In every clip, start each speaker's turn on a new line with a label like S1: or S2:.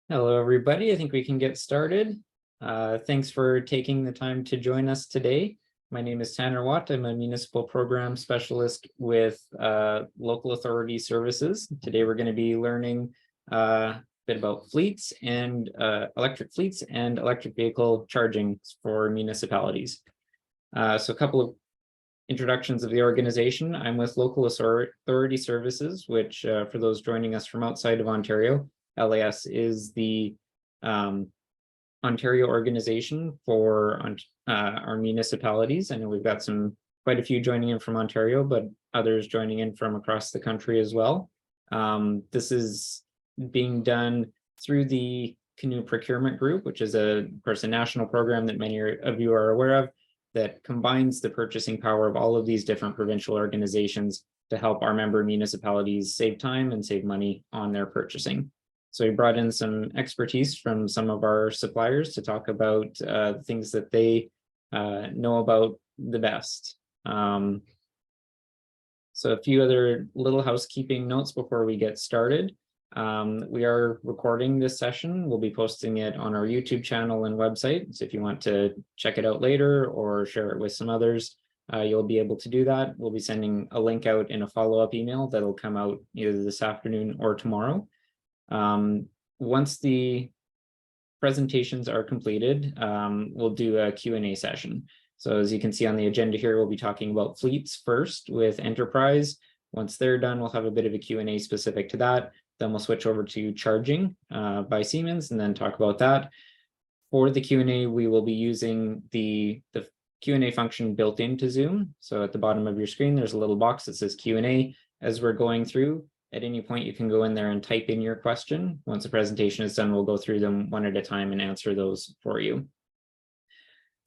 S1: Hello, everybody. I think we can get started. Thanks for taking the time to join us today. My name is Tanner Watt. I'm a municipal program specialist with local authority services. Today, we're going to be learning a bit about fleets and electric fleets and electric vehicle charging for municipalities. So a couple of introductions of the organization. I'm with Local Authority Services, which for those joining us from outside of Ontario, LAS is the Ontario organization for our municipalities. I know we've got quite a few joining in from Ontario, but others joining in from across the country as well. This is being done through the Canoe procurement group, which is of course a national program that many of you are aware of, that combines the purchasing power of all of these different provincial organizations to help our member municipalities save time and save money on their purchasing. So we brought in some expertise from some of our suppliers to talk about things that they know about the best. So a few other little housekeeping notes before we get started. We are recording this session. We'll be posting it on our YouTube channel and website. So if you want to check it out later or share it with some others, you'll be able to do that. We'll be sending a link out in a follow-up email that'll come out either this afternoon or tomorrow. Once the presentations are completed, we'll do a Q&A session. So as you can see on the agenda here, we'll be talking about fleets first with Enterprise. Once they're done, we'll have a bit of a Q&A specific to that. Then we'll switch over to charging by Siemens and then talk about that. For the Q&A, we will be using the Q&A function built into Zoom. So at the bottom of your screen, there's a little box that says Q&A. As we're going through, at any point, you can go in there and type in your question. Once the presentation is done, we'll go through them one at a time and answer those for you.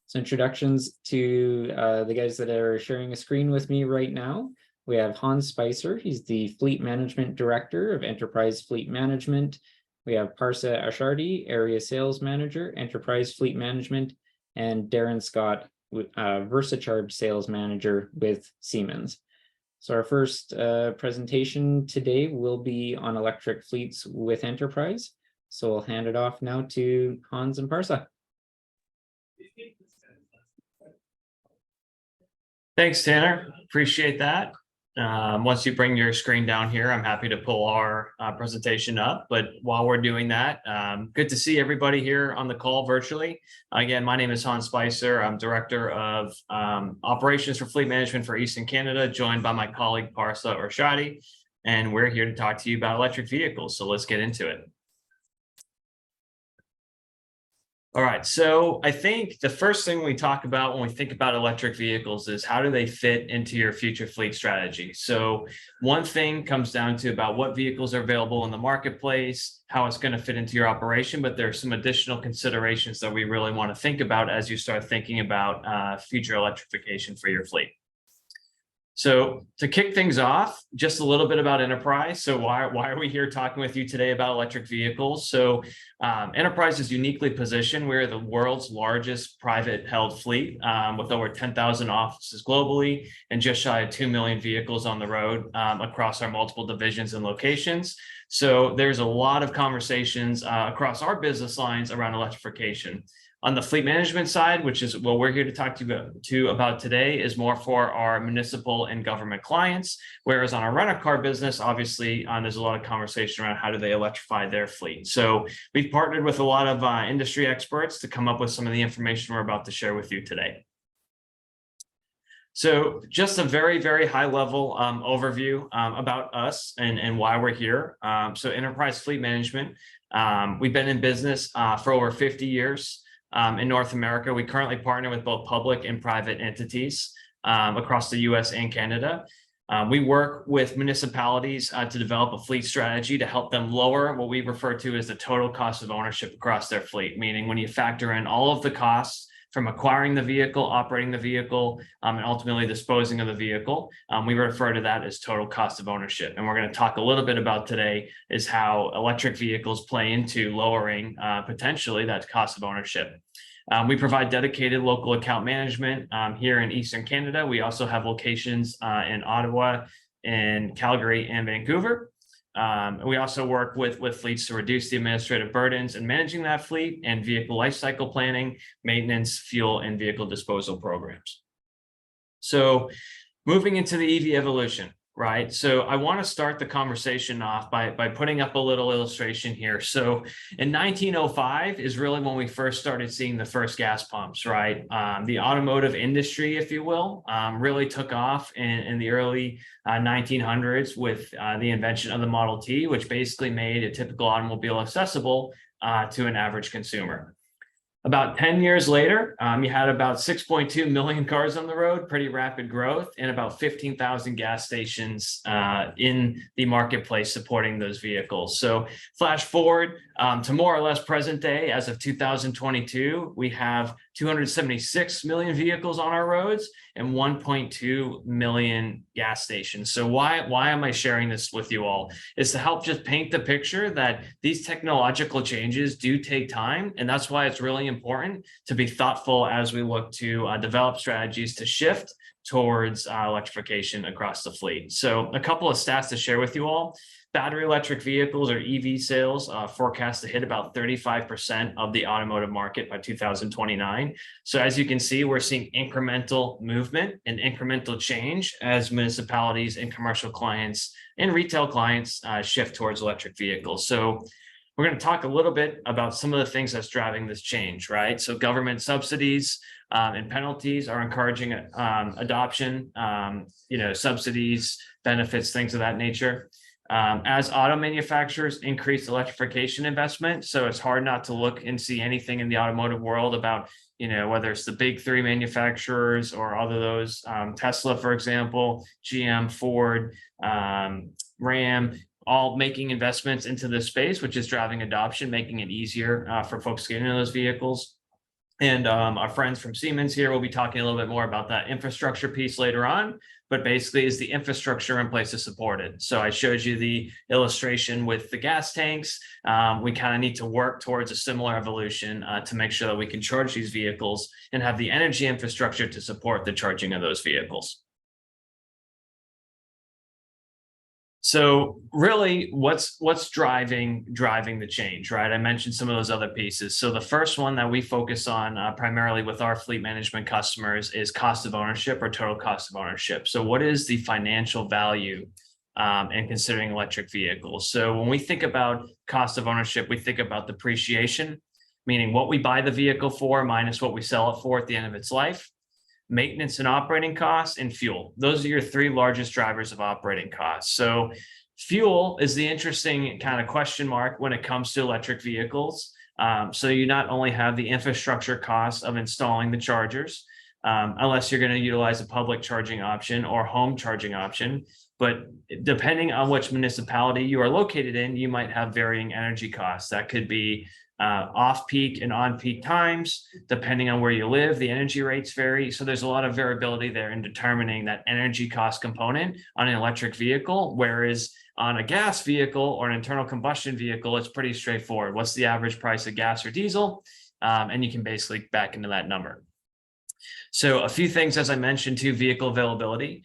S1: So introductions to the guys that are sharing a screen with me right now. We have Hans Spicer. He's the Fleet Management Director of Enterprise Fleet Management. We have Parsa Ashardi, Area Sales Manager, Enterprise Fleet Management, and Darren Scott, VersaCharge Sales Manager with Siemens. So our first presentation today will be on electric fleets with Enterprise. So I'll hand it off now to Hans and Parsa.
S2: Thanks, Tanner. Appreciate that. Once you bring your screen down here, I'm happy to pull our presentation up. But while we're doing that, good to see everybody here on the call virtually. Again, my name is Hans Spicer. I'm Director of Operations for Fleet Management for Eastern Canada, joined by my colleague Parsa Arshadi. And we're here to talk to you about electric vehicles. So let's get into it. All right, so I think the first thing we talk about when we think about electric vehicles is how do they fit into your future fleet strategy? So one thing comes down to about what vehicles are available in the marketplace, how it's going to fit into your operation, but there are some additional considerations that we really want to think about as you start thinking about future electrification for your fleet. So to kick things off, just a little bit about Enterprise. So why are we here talking with you today about electric vehicles? So Enterprise is uniquely positioned. We're the world's largest private held fleet with over 10,000 offices globally and just shy of 2 million vehicles on the road across our multiple divisions and locations. So there's a lot of conversations across our business lines around electrification. On the fleet management side, which is what we're here to talk to you about today, is more for our municipal and government clients. Whereas on our rental car business, obviously, there's a lot of conversation around how do they electrify their fleet. So we've partnered with a lot of industry experts to come up with some of the information we're about to share with you today. So just a very, very high level overview about us and why we're here. So Enterprise Fleet Management, we've been in business for over 50 years. In North America, we currently partner with both public and private entities across the US and Canada. We work with municipalities to develop a fleet strategy to help them lower what we refer to as the total cost of ownership across their fleet, meaning when you factor in all of the costs from acquiring the vehicle, operating the vehicle, and ultimately disposing of the vehicle, we refer to that as total cost of ownership. And we're going to talk a little bit about today is how electric vehicles play into lowering potentially that cost of ownership. We provide dedicated local account management here in Eastern Canada. We also have locations in Ottawa, in Calgary, and Vancouver. We also work with fleets to reduce the administrative burdens in managing that fleet and vehicle lifecycle planning, maintenance, fuel, and vehicle disposal programs. So moving into the EV evolution, right? So I want to start the conversation off by putting up a little illustration here. So in 1905 is really when we first started seeing the first gas pumps, right? The automotive industry, if you will, really took off in the early 1900s with the invention of the Model T, which basically made a typical automobile accessible to an average consumer. About 10 years later, you had about 6.2 million cars on the road, pretty rapid growth, and about 15,000 gas stations in the marketplace supporting those vehicles. So flash forward to more or less present day, as of 2022, we have 276 million vehicles on our roads and 1.2 million gas stations. So why am I sharing this with you all? Is to help just paint the picture that these technological changes do take time. And that's why it's really important to be thoughtful as we look to develop strategies to shift towards electrification across the fleet. So a couple of stats to share with you all. Battery electric vehicles, or EV sales, forecast to hit about 35% of the automotive market by 2029. So as you can see, we're seeing incremental movement and incremental change as municipalities and commercial clients and retail clients shift towards electric vehicles. So we're going to talk a little bit about some of the things that's driving this change, right? So government subsidies and penalties are encouraging adoption, subsidies, benefits, things of that nature. As auto manufacturers increase electrification investment, so it's hard not to look and see anything in the automotive world about, whether it's the big three manufacturers or other those, Tesla, for example, GM, Ford, Ram, all making investments into this space, which is driving adoption, making it easier for folks to get into those vehicles. And our friends from Siemens here will be talking a little bit more about that infrastructure piece later on, but basically is the infrastructure in place to support it. So I showed you the illustration with the gas tanks. We kind of need to work towards a similar evolution to make sure that we can charge these vehicles and have the energy infrastructure to support the charging of those vehicles. So really, what's driving the change, right? I mentioned some of those other pieces. So the first one that we focus on primarily with our fleet management customers is cost of ownership, or total cost of ownership. So what is the financial value in considering electric vehicles? So when we think about cost of ownership, we think about depreciation, meaning what we buy the vehicle for minus what we sell it for at the end of its life. Maintenance and operating costs, and fuel. Those are your three largest drivers of operating costs. So fuel is the interesting kind of question mark when it comes to electric vehicles. So you not only have the infrastructure costs of installing the chargers, unless you're going to utilize a public charging option or home charging option, but depending on which municipality you are located in, you might have varying energy costs. That could be off-peak and on-peak times. Depending on where you live, the energy rates vary. So there's a lot of variability there in determining that energy cost component on an electric vehicle, whereas on a gas vehicle or an internal combustion vehicle, it's pretty straightforward. What's the average price of gas or diesel? And you can basically back into that number. So a few things, as I mentioned, too, vehicle availability.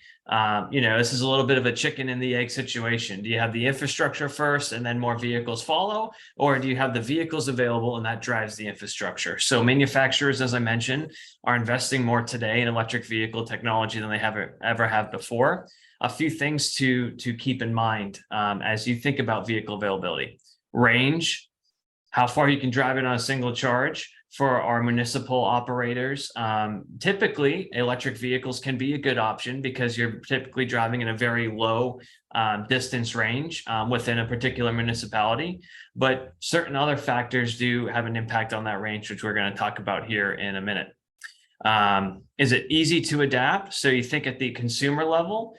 S2: This is a little bit of a chicken and the egg situation. Do you have the infrastructure first and then more vehicles follow? Or do you have the vehicles available and that drives the infrastructure? So manufacturers, as I mentioned, are investing more today in electric vehicle technology than they ever have before. A few things to keep in mind as you think about vehicle availability. Range, how far you can drive it on a single charge. For our municipal operators, typically electric vehicles can be a good option because you're typically driving in a very low distance range within a particular municipality, but certain other factors do have an impact on that range, which we're going to talk about here in a minute. Is it easy to adapt? So you think at the consumer level,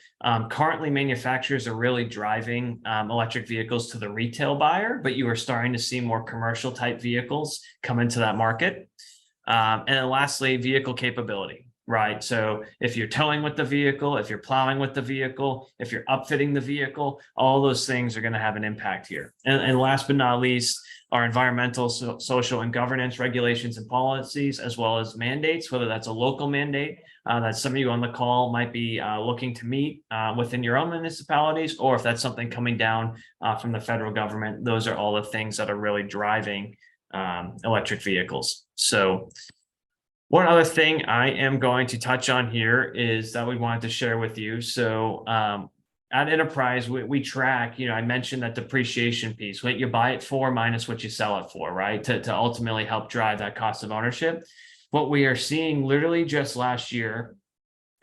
S2: currently manufacturers are really driving electric vehicles to the retail buyer, but you are starting to see more commercial type vehicles come into that market. And then lastly, vehicle capability, right? So if you're towing with the vehicle, if you're plowing with the vehicle, if you're upfitting the vehicle, all those things are going to have an impact here. And last but not least, our environmental, social, and governance regulations and policies, as well as mandates, whether that's a local mandate that some of you on the call might be looking to meet within your own municipalities, or if that's something coming down from the federal government. Those are all the things that are really driving electric vehicles. So one other thing I am going to touch on here is that we wanted to share with you. So at Enterprise, we track, I mentioned that depreciation piece, what you buy it for minus what you sell it for, right? To ultimately help drive that cost of ownership. What we are seeing literally just last year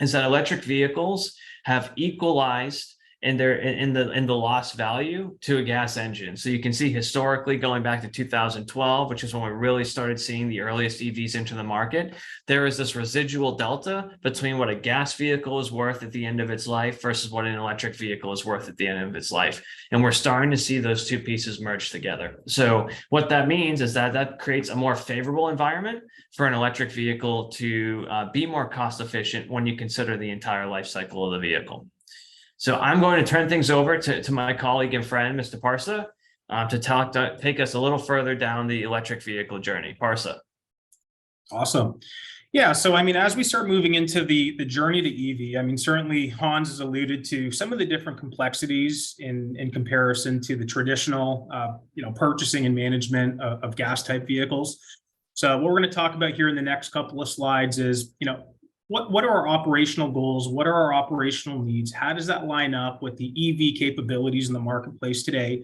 S2: is that electric vehicles have equalized in the lost value to a gas engine. So you can see historically going back to 2012, which is when we really started seeing the earliest EVs into the market, there is this residual delta between what a gas vehicle is worth at the end of its life versus what an electric vehicle is worth at the end of its life. And we're starting to see those two pieces merge together. So what that means is that creates a more favorable environment for an electric vehicle to be more cost efficient when you consider the entire life cycle of the vehicle. So I'm going to turn things over to my colleague and friend, Mr. Parsa, to take us a little further down the electric vehicle journey. Parsa.
S3: Awesome. Yeah, so I mean, as we start moving into the journey to EV, I mean, certainly Hans has alluded to some of the different complexities in comparison to the traditional, purchasing and management of gas type vehicles. So what we're going to talk about here in the next couple of slides is, what are our operational goals? What are our operational needs? How does that line up with the EV capabilities in the marketplace today?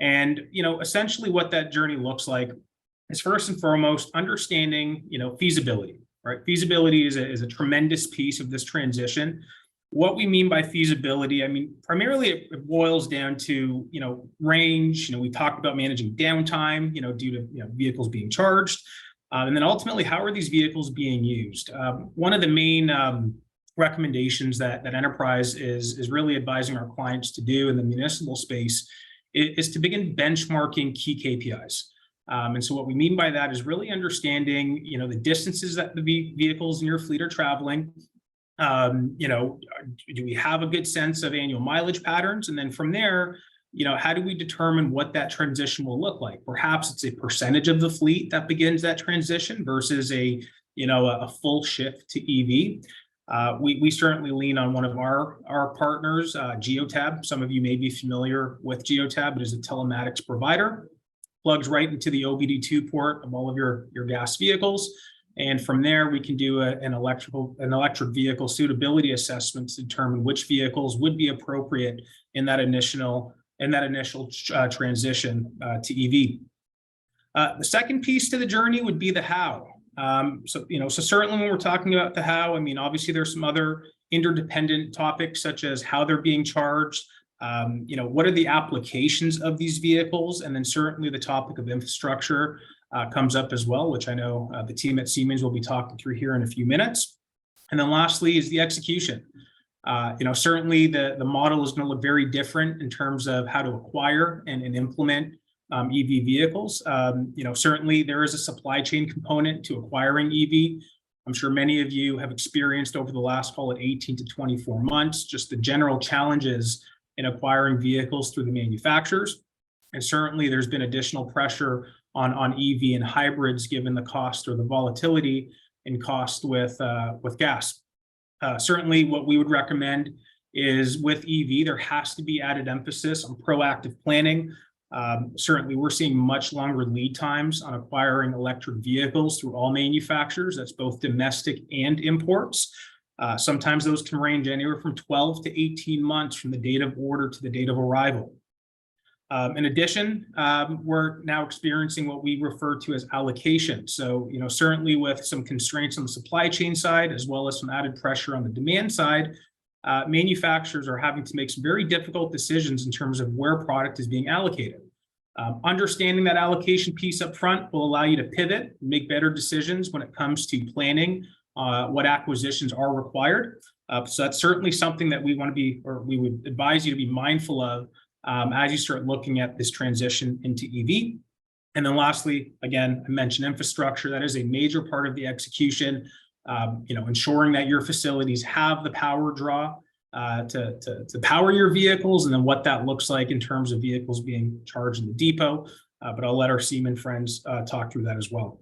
S3: And, essentially what that journey looks like is first and foremost understanding, feasibility, right? Feasibility is a tremendous piece of this transition. What we mean by feasibility, I mean, primarily it boils down to, range. We talked about managing downtime, due to vehicles being charged. And then ultimately, how are these vehicles being used? One of the main recommendations that Enterprise is really advising our clients to do in the municipal space is to begin benchmarking key KPIs. And so what we mean by that is really understanding, the distances that the vehicles in your fleet are traveling. Do we have a good sense of annual mileage patterns? And then from there, how do we determine what that transition will look like? Perhaps it's a percentage of the fleet that begins that transition versus a full shift to EV. We certainly lean on one of our partners, Geotab. Some of you may be familiar with Geotab. It is a telematics provider. Plugs right into the OBD2 port of all of your gas vehicles. And from there, we can do an electric vehicle suitability assessment to determine which vehicles would be appropriate in that initial transition to EV. The second piece to the journey would be the how. So certainly when we're talking about the how, I mean, obviously there's some other interdependent topics such as how they're being charged, what are the applications of these vehicles, and then certainly the topic of infrastructure comes up as well, which I know the team at Siemens will be talking through here in a few minutes. And then lastly is the execution. Certainly the model is going to look very different in terms of how to acquire and implement EV vehicles. Certainly there is a supply chain component to acquiring EV. I'm sure many of you have experienced over the last, call it 18 to 24 months, just the general challenges in acquiring vehicles through the manufacturers. And certainly there's been additional pressure on EV and hybrids given the cost or the volatility in cost with gas. Certainly what we would recommend is with EV, there has to be added emphasis on proactive planning. Certainly we're seeing much longer lead times on acquiring electric vehicles through all manufacturers. That's both domestic and imports. Sometimes those can range anywhere from 12 to 18 months from the date of order to the date of arrival. In addition, we're now experiencing what we refer to as allocation. So, certainly with some constraints on the supply chain side, as well as some added pressure on the demand side, manufacturers are having to make some very difficult decisions in terms of where product is being allocated. Understanding that allocation piece up front will allow you to pivot and make better decisions when it comes to planning what acquisitions are required. So that's certainly something that we would advise you to be mindful of as you start looking at this transition into EV. And then lastly, again, I mentioned infrastructure. That is a major part of the execution, ensuring that your facilities have the power draw to power your vehicles, and then what that looks like in terms of vehicles being charged in the depot. But I'll let our Siemens friends talk through that as well.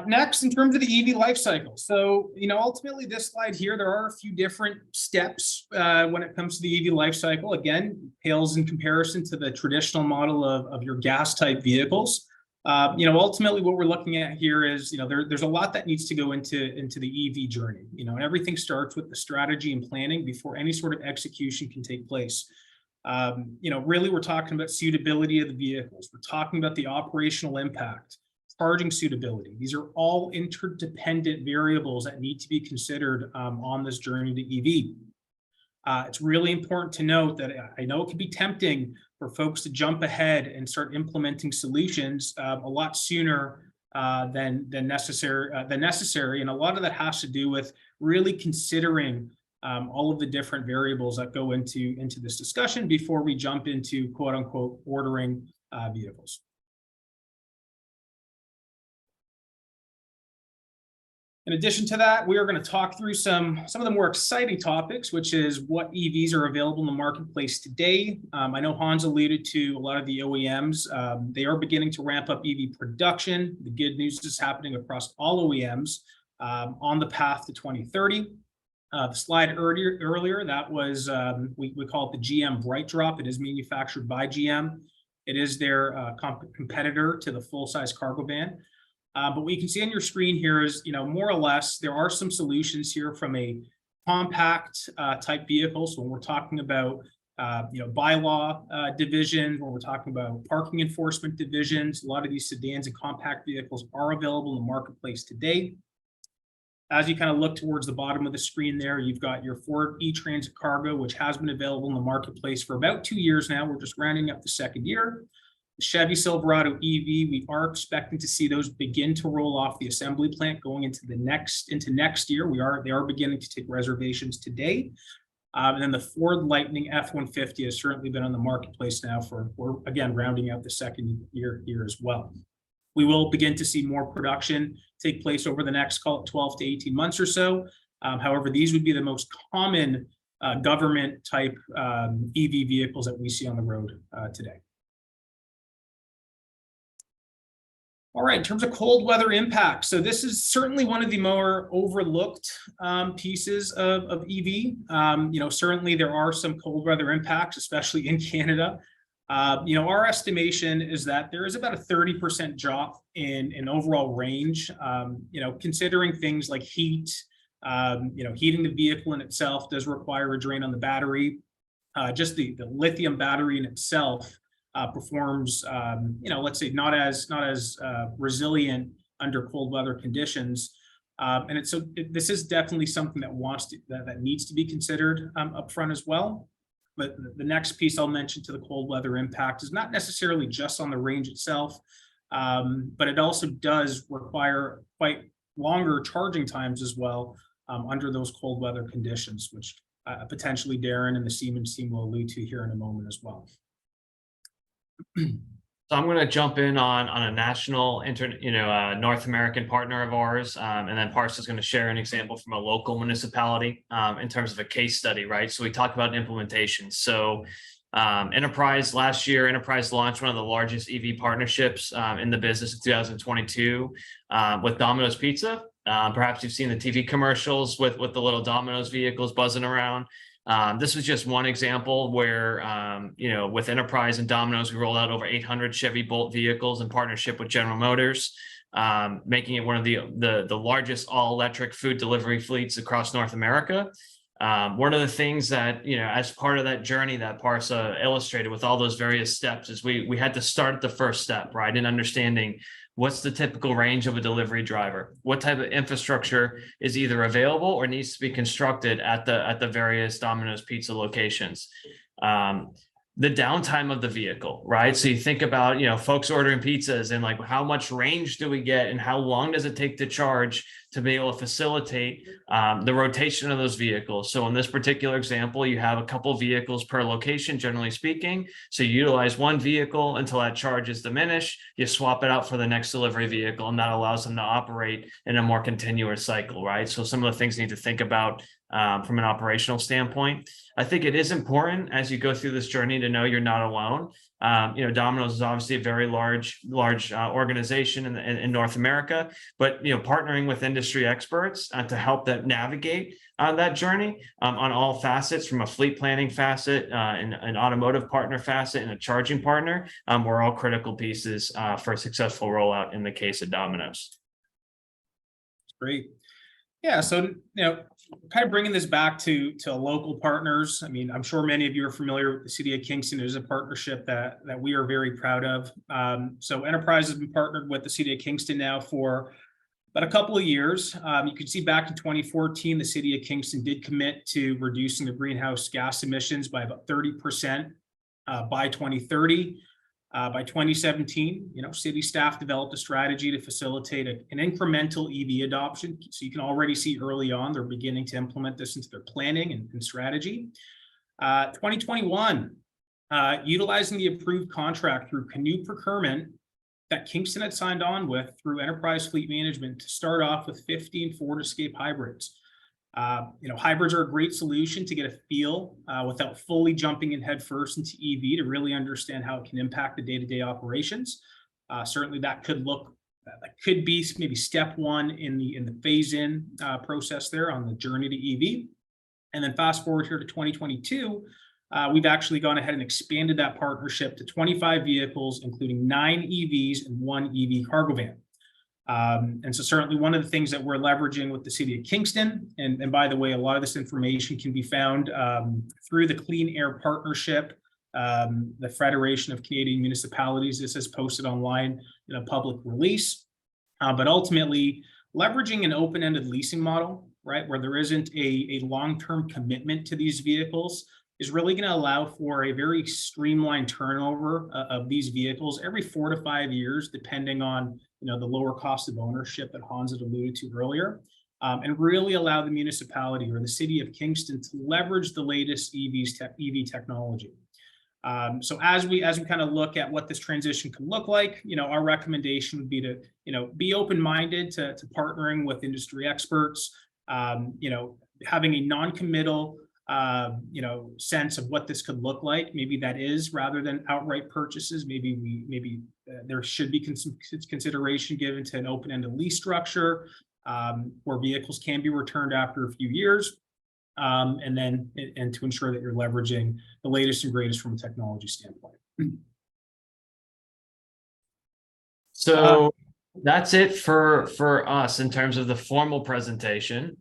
S3: Next, in terms of the EV life cycle. So, ultimately this slide here, there are a few different steps when it comes to the EV life cycle. Again, pales in comparison to the traditional model of your gas type vehicles. Ultimately what we're looking at here is, there's a lot that needs to go into the EV journey. Everything starts with the strategy and planning before any sort of execution can take place. Really, we're talking about suitability of the vehicles. We're talking about the operational impact, charging suitability. These are all interdependent variables that need to be considered on this journey to EV. It's really important to note that I know it can be tempting for folks to jump ahead and start implementing solutions a lot sooner than necessary. And a lot of that has to do with really considering all of the different variables that go into this discussion before we jump into quote unquote ordering vehicles. In addition to that, we are going to talk through some of the more exciting topics, which is what EVs are available in the marketplace today. I know Hans alluded to a lot of the OEMs. They are beginning to ramp up EV production. The good news is happening across all OEMs on the path to 2030. The slide earlier, that was, we call it the GM Bright Drop. It is manufactured by GM. It is their competitor to the full-size cargo van. But what you can see on your screen here is, more or less, there are some solutions here from a compact type vehicle. So when we're talking about, bylaw division, when we're talking about parking enforcement divisions, a lot of these sedans and compact vehicles are available in the marketplace today. As you kind of look towards the bottom of the screen there, you've got your Ford E-Transit Cargo, which has been available in the marketplace for about 2 years now. We're just rounding up the second year. The Chevy Silverado EV, we are expecting to see those begin to roll off the assembly plant going into next year. They are beginning to take reservations today. And then the Ford Lightning F-150 has certainly been on the marketplace now we're again rounding out the second year here as well. We will begin to see more production take place over the next, call it 12 to 18 months or so. However, these would be the most common government type EV vehicles that we see on the road today. All right, in terms of cold weather impacts, so this is certainly one of the more overlooked pieces of EV. Certainly there are some cold weather impacts, especially in Canada. Our estimation is that there is about a 30% drop in overall range. Considering things like heat, heating the vehicle in itself does require a drain on the battery. Just the lithium battery in itself performs, let's say not as resilient under cold weather conditions. This is definitely something that needs to be considered upfront as well. But the next piece I'll mention to the cold weather impact is not necessarily just on the range itself, but it also does require quite longer charging times as well under those cold weather conditions, which potentially Darren and the Siemens team will allude to here in a moment as well.
S2: So I'm going to jump in on a national, North American partner of ours, and then Parsa is going to share an example from a local municipality in terms of a case study, right? So we talk about implementation. So Enterprise launched one of the largest EV partnerships in the business in 2022 with Domino's Pizza. Perhaps you've seen the TV commercials with the little Domino's vehicles buzzing around. This was just one example where, with Enterprise and Domino's, we rolled out over 800 Chevy Bolt vehicles in partnership with General Motors, making it one of the largest all-electric food delivery fleets across North America. One of the things that, as part of that journey that Parsa illustrated with all those various steps is we had to start at the first step, right, in understanding what's the typical range of a delivery driver, what type of infrastructure is either available or needs to be constructed at the various Domino's Pizza locations. The downtime of the vehicle, right? So you think about, folks ordering pizzas and like how much range do we get and how long does it take to charge to be able to facilitate the rotation of those vehicles. So in this particular example, you have a couple vehicles per location, generally speaking. So you utilize one vehicle until that charge is diminished, you swap it out for the next delivery vehicle, and that allows them to operate in a more continuous cycle, right? So some of the things you need to think about from an operational standpoint. I think it is important as you go through this journey to know you're not alone. Domino's is obviously a very large organization in North America, but partnering with industry experts to help them navigate that journey on all facets, from a fleet planning facet, an automotive partner facet, and a charging partner, were all critical pieces for a successful rollout in the case of Domino's.
S3: Great. Yeah, so kind of bringing this back to local partners. I mean, I'm sure many of you are familiar with the City of Kingston. It is a partnership that we are very proud of. So Enterprise has been partnered with the City of Kingston now for about a couple of years. You can see back in 2014, the City of Kingston did commit to reducing the greenhouse gas emissions by about 30% by 2030. By 2017, city staff developed a strategy to facilitate an incremental EV adoption. So you can already see early on, they're beginning to implement this into their planning and strategy. 2021, utilizing the approved contract through Canoe procurement that Kingston had signed on with through Enterprise Fleet Management to start off with 15 Ford Escape hybrids. Hybrids are a great solution to get a feel without fully jumping in headfirst into EV, to really understand how it can impact the day-to-day operations. Certainly that could be maybe step one in the phase-in process there on the journey to EV. And then fast forward here to 2022, we've actually gone ahead and expanded that partnership to 25 vehicles, including 9 EVs and 1 EV cargo van. And so certainly one of the things that we're leveraging with the City of Kingston, and by the way, a lot of this information can be found through the Clean Air Partnership, the Federation of Canadian Municipalities. This is posted online in a public release, but ultimately leveraging an open-ended leasing model, right, where there isn't a long-term commitment to these vehicles, is really going to allow for a very streamlined turnover of these vehicles every 4 to 5 years, depending on the lower cost of ownership that Hans had alluded to earlier, and really allow the municipality or the City of Kingston to leverage the latest EV technology. So as we kind of look at what this transition can look like, our recommendation would be to be open-minded to partnering with industry experts, having a non-committal sense of what this could look like. Maybe that is, rather than outright purchases, maybe there should be consideration given to an open-ended lease structure where vehicles can be returned after a few years, and to ensure that you're leveraging the latest and greatest from a technology standpoint.
S2: So that's it for us in terms of the formal presentation.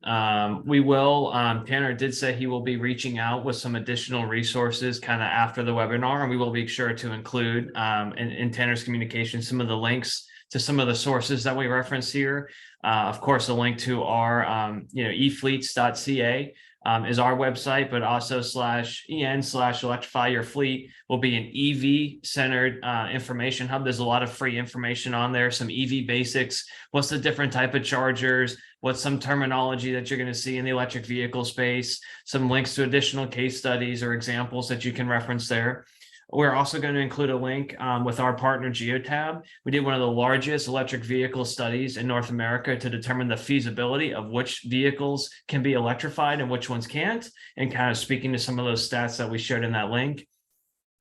S2: We will, Tanner did say he will be reaching out with some additional resources kind of after the webinar, and we will be sure to include in Tanner's communication some of the links to some of the sources that we reference here. Of course, a link to our efleets.ca is our website, but also /en/electrify your fleet will be an EV centered information hub. There's a lot of free information on there, some EV basics, what's the different type of chargers, what's some terminology that you're going to see in the electric vehicle space, some links to additional case studies or examples that you can reference there. We're also going to include a link with our partner Geotab. We did one of the largest electric vehicle studies in North America to determine the feasibility of which vehicles can be electrified and which ones can't, and kind of speaking to some of those stats that we shared in that link.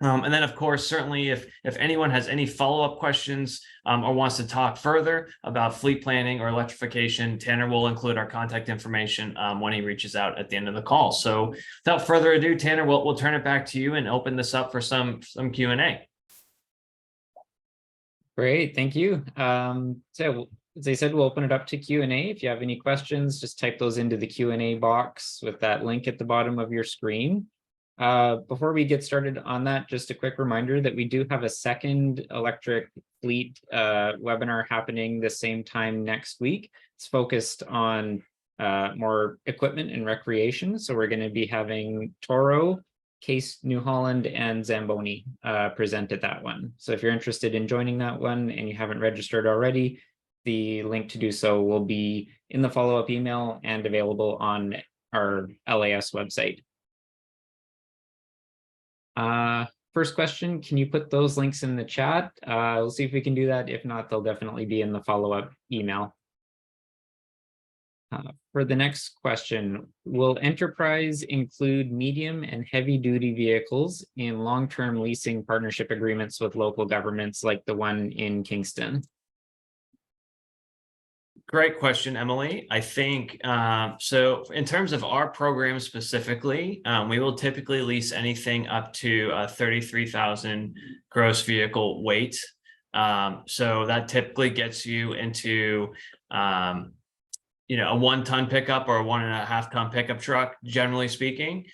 S2: And then, of course, certainly if anyone has any follow-up questions or wants to talk further about fleet planning or electrification, Tanner will include our contact information when he reaches out at the end of the call. So without further ado, Tanner, we'll turn it back to you and open this up for some Q&A.
S1: Great, thank you. So as I said, we'll open it up to Q&A. If you have any questions, just type those into the Q&A box with that link at the bottom of your screen. Before we get started on that, just a quick reminder that we do have a second electric fleet webinar happening the same time next week. It's focused on more equipment and recreation. So we're going to be having Toro, Case New Holland, and Zamboni present at that one. So if you're interested in joining that one and you haven't registered already, the link to do so will be in the follow-up email and available on our LAS website. First question, can you put those links in the chat? We'll see if we can do that. If not, they'll definitely be in the follow-up email. For the next question, will enterprise include medium and heavy duty vehicles in long-term leasing partnership agreements with local governments like the one in Kingston?
S2: Great question, Emily. I think so. In terms of our program specifically, we will typically lease anything up to 33,000 gross vehicle weight. So that typically gets you into a 1-ton pickup or a 1.5-ton pickup truck, generally speaking.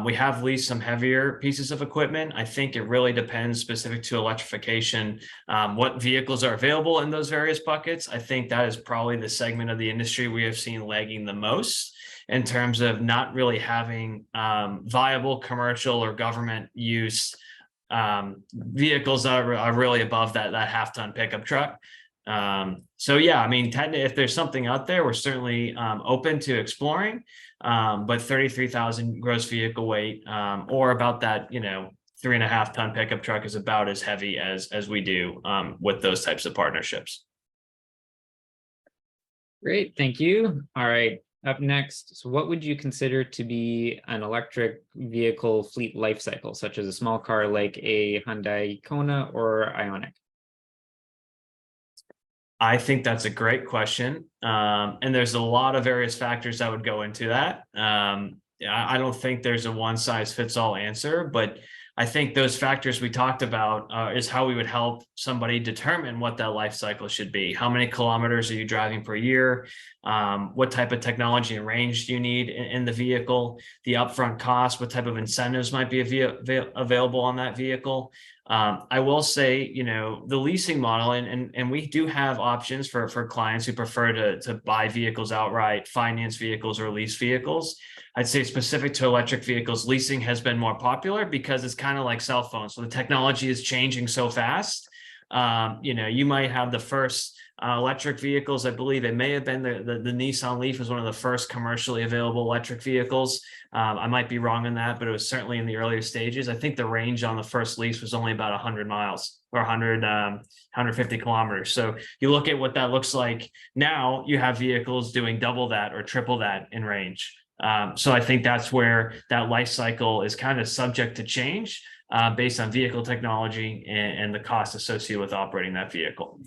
S2: We have leased some heavier pieces of equipment. I think it really depends specific to electrification, what vehicles are available in those various buckets. I think that is probably the segment of the industry we have seen lagging the most in terms of not really having viable commercial or government use vehicles that are really above that 1/2-ton pickup truck. So yeah, I mean, if there's something out there, we're certainly open to exploring. But 33,000 gross vehicle weight, or about that, 3.5-ton pickup truck is about as heavy as we do with those types of partnerships.
S1: Great, thank you. All right, up next, so what would you consider to be an electric vehicle fleet life cycle, such as a small car like a Hyundai Kona or Ioniq?
S2: I think that's a great question. And there's a lot of various factors that would go into that. I don't think there's a one size fits all answer, but I think those factors we talked about is how we would help somebody determine what that life cycle should be. How many kilometers are you driving per year? What type of technology and range do you need in the vehicle? The upfront cost, what type of incentives might be available on that vehicle? I will say, the leasing model, and we do have options for clients who prefer to buy vehicles outright, finance vehicles, or lease vehicles. I'd say specific to electric vehicles, leasing has been more popular because it's kind of like cell phones. So the technology is changing so fast. You might have the first electric vehicles. I believe it may have been the Nissan Leaf was one of the first commercially available electric vehicles. I might be wrong on that, but it was certainly in the earlier stages. I think the range on the first lease was only about 100 miles or 150 kilometers. So you look at what that looks like now, you have vehicles doing double that or triple that in range. So I think that's where that life cycle is kind of subject to change based on vehicle technology and the cost associated with operating that vehicle.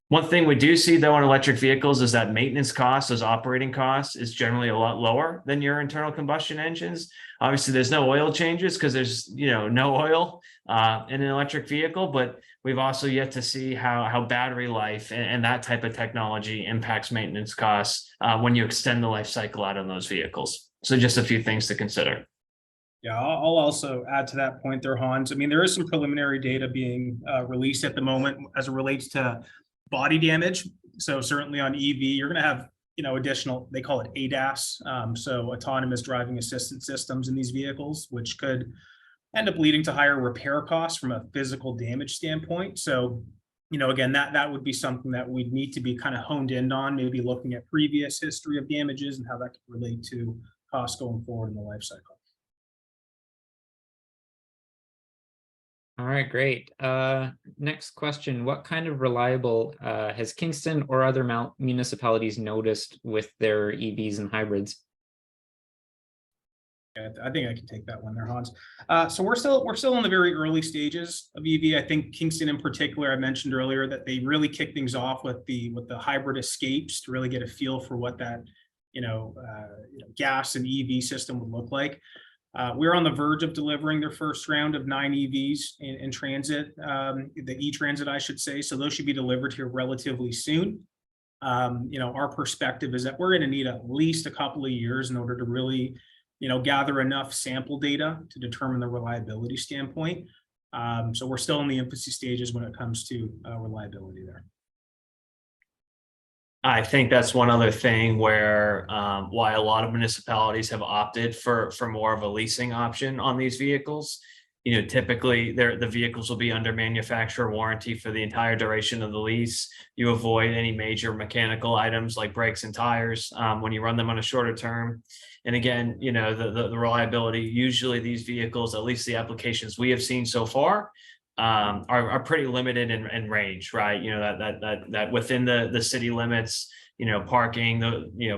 S2: One thing we do see though in electric vehicles is that maintenance costs, those operating costs, is generally a lot lower than your internal combustion engines. Obviously, there's no oil changes because there's no oil in an electric vehicle, but we've also yet to see how battery life and that type of technology impacts maintenance costs when you extend the life cycle out on those vehicles. So just a few things to consider.
S3: Yeah, I'll also add to that point there, Hans. I mean, there is some preliminary data being released at the moment as it relates to body damage. So certainly on EV, you're going to have, additional, they call it ADAS. So autonomous driving assistance systems in these vehicles, which could end up leading to higher repair costs from a physical damage standpoint. So, again, that would be something that we'd need to be kind of honed in on, maybe looking at previous history of damages and how that could relate to costs going forward in the life cycle.
S1: All right, great. Next question. What kind of reliable has Kingston or other municipalities noticed with their EVs and hybrids?
S3: Yeah, I think I can take that one there, Hans. So we're still in the very early stages of EV. I think Kingston in particular, I mentioned earlier that they really kicked things off with the hybrid escapes to really get a feel for what that gas and EV system would look like. We're on the verge of delivering their first round of 9 EVs in transit, the e-transit, I should say. So those should be delivered here relatively soon. Our perspective is that we're going to need at least a couple of years in order to really, gather enough sample data to determine the reliability standpoint. So we're still in the infancy stages when it comes to reliability there.
S2: I think that's one other thing where why a lot of municipalities have opted for more of a leasing option on these vehicles. Typically the vehicles will be under manufacturer warranty for the entire duration of the lease. You avoid any major mechanical items like brakes and tires when you run them on a shorter term. And again, the reliability, usually these vehicles, at least the applications we have seen so far, are pretty limited in range, right? You know, that within the city limits, you know, parking,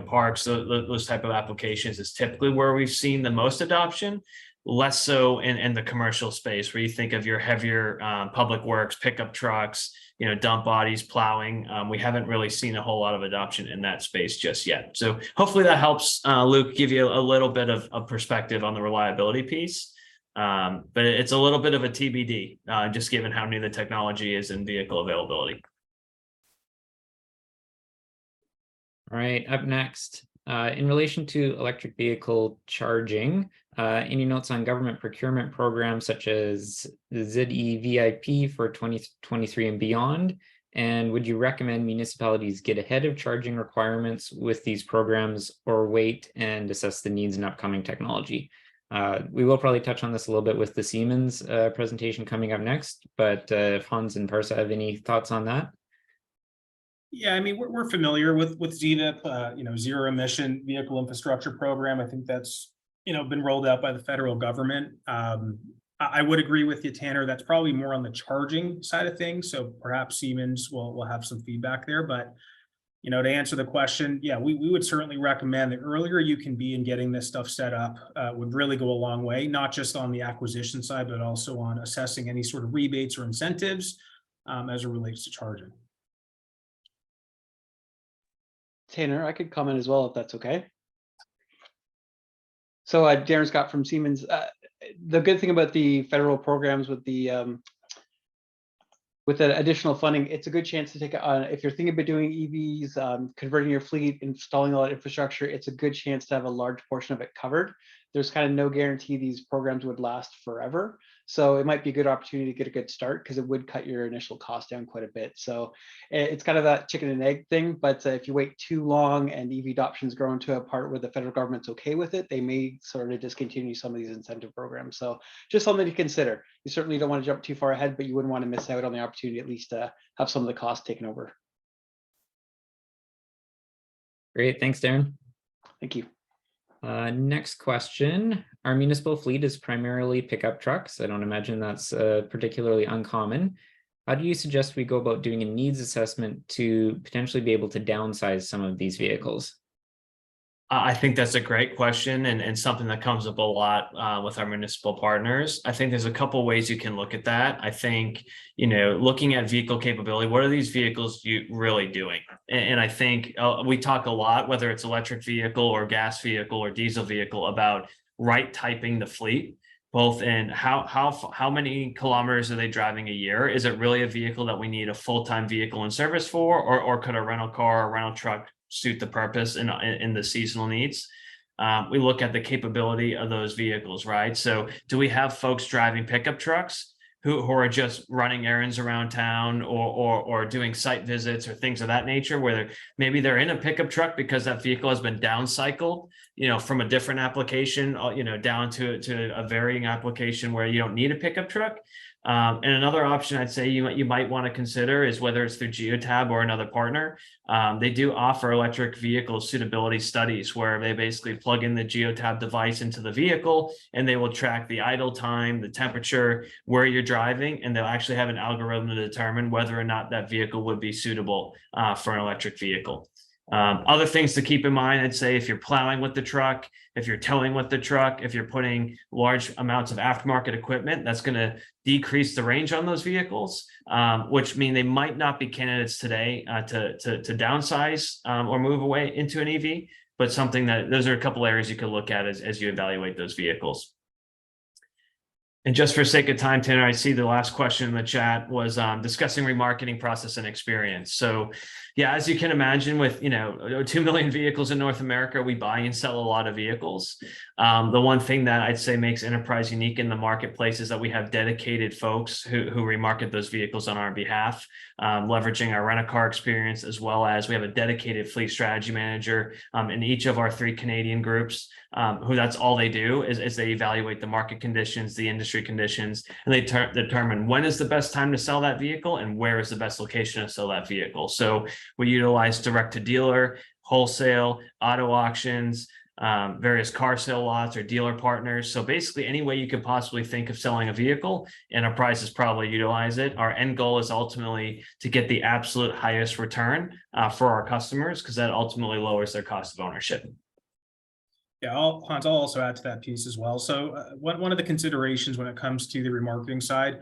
S2: parks, those type of applications is typically where we've seen the most adoption. Less so in the commercial space, where you think of your heavier public works, pickup trucks, you know, dump bodies, plowing. We haven't really seen a whole lot of adoption in that space just yet. So hopefully that helps, Luke, give you a little bit of perspective on the reliability piece. But it's a little bit of a TBD, just given how new the technology is in vehicle availability.
S1: All right, up next, in relation to electric vehicle charging, any notes on government procurement programs such as the ZEVIP for 2023 and beyond? And would you recommend municipalities get ahead of charging requirements with these programs, or wait and assess the needs in upcoming technology? We will probably touch on this a little bit with the Siemens presentation coming up next, but if Hans and Parsa have any thoughts on that?
S3: Yeah, I mean, we're familiar with ZEVIP, zero emission vehicle infrastructure program. I think that's, been rolled out by the federal government. I would agree with you, Tanner. That's probably more on the charging side of things. So perhaps Siemens will have some feedback there. But, to answer the question, yeah, we would certainly recommend the earlier you can be in getting this stuff set up would really go a long way, not just on the acquisition side, but also on assessing any sort of rebates or incentives as it relates to charging.
S4: Tanner, I could comment as well if that's okay. So Darren Scott from Siemens. The good thing about the federal programs with the additional funding, it's a good chance to take it on. If you're thinking about doing EVs, converting your fleet, installing all that infrastructure, it's a good chance to have a large portion of it covered. There's kind of no guarantee these programs would last forever. So it might be a good opportunity to get a good start, because it would cut your initial cost down quite a bit. So it's kind of that chicken and egg thing. But if you wait too long and EV adoptions grow into a part where the federal government's okay with it, they may sort of discontinue some of these incentive programs. So just something to consider. You certainly don't want to jump too far ahead, but you wouldn't want to miss out on the opportunity at least to have some of the costs taken over.
S1: Great, thanks, Darren.
S4: Thank you.
S1: Next question. Our municipal fleet is primarily pickup trucks. I don't imagine that's particularly uncommon. How do you suggest we go about doing a needs assessment to potentially be able to downsize some of these vehicles?
S2: I think that's a great question, and something that comes up a lot with our municipal partners. I think there's a couple ways you can look at that. I think, looking at vehicle capability, what are these vehicles really doing? And I think we talk a lot, whether it's electric vehicle or gas vehicle or diesel vehicle, about right typing the fleet, both in how many kilometers are they driving a year? Is it really a vehicle that we need a full-time vehicle in service for, or could a rental car or rental truck suit the purpose in the seasonal needs? We look at the capability of those vehicles, right? So do we have folks driving pickup trucks who are just running errands around town, or doing site visits or things of that nature, where maybe they're in a pickup truck because that vehicle has been downcycled, from a different application, down to a varying application where you don't need a pickup truck? And another option I'd say you might want to consider is whether it's through Geotab or another partner. They do offer electric vehicle suitability studies, where they basically plug in the Geotab device into the vehicle, and they will track the idle time, the temperature, where you're driving, and they'll actually have an algorithm to determine whether or not that vehicle would be suitable for an electric vehicle. Other things to keep in mind, I'd say, if you're plowing with the truck, if you're towing with the truck, if you're putting large amounts of aftermarket equipment, that's going to decrease the range on those vehicles, which mean they might not be candidates today to downsize or move away into an EV, but something those are a couple areas you could look at as you evaluate those vehicles. And just for sake of time, Tanner, I see the last question in the chat was discussing remarketing process and experience. So yeah, as you can imagine, with 2 million vehicles in North America, we buy and sell a lot of vehicles. The one thing that I'd say makes Enterprise unique in the marketplace is that we have dedicated folks who remarket those vehicles on our behalf, leveraging our rent-a-car experience, as well as we have a dedicated fleet strategy manager in each of our 3 Canadian groups, who that's all they do is they evaluate the market conditions, the industry conditions, and they determine when is the best time to sell that vehicle and where is the best location to sell that vehicle. So we utilize direct to dealer, wholesale, auto auctions, various car sale lots or dealer partners. So basically any way you could possibly think of selling a vehicle, enterprises probably utilize it. Our end goal is ultimately to get the absolute highest return for our customers, because that ultimately lowers their cost of ownership.
S3: Yeah, Hans, I'll also add to that piece as well. So one of the considerations when it comes to the remarketing side,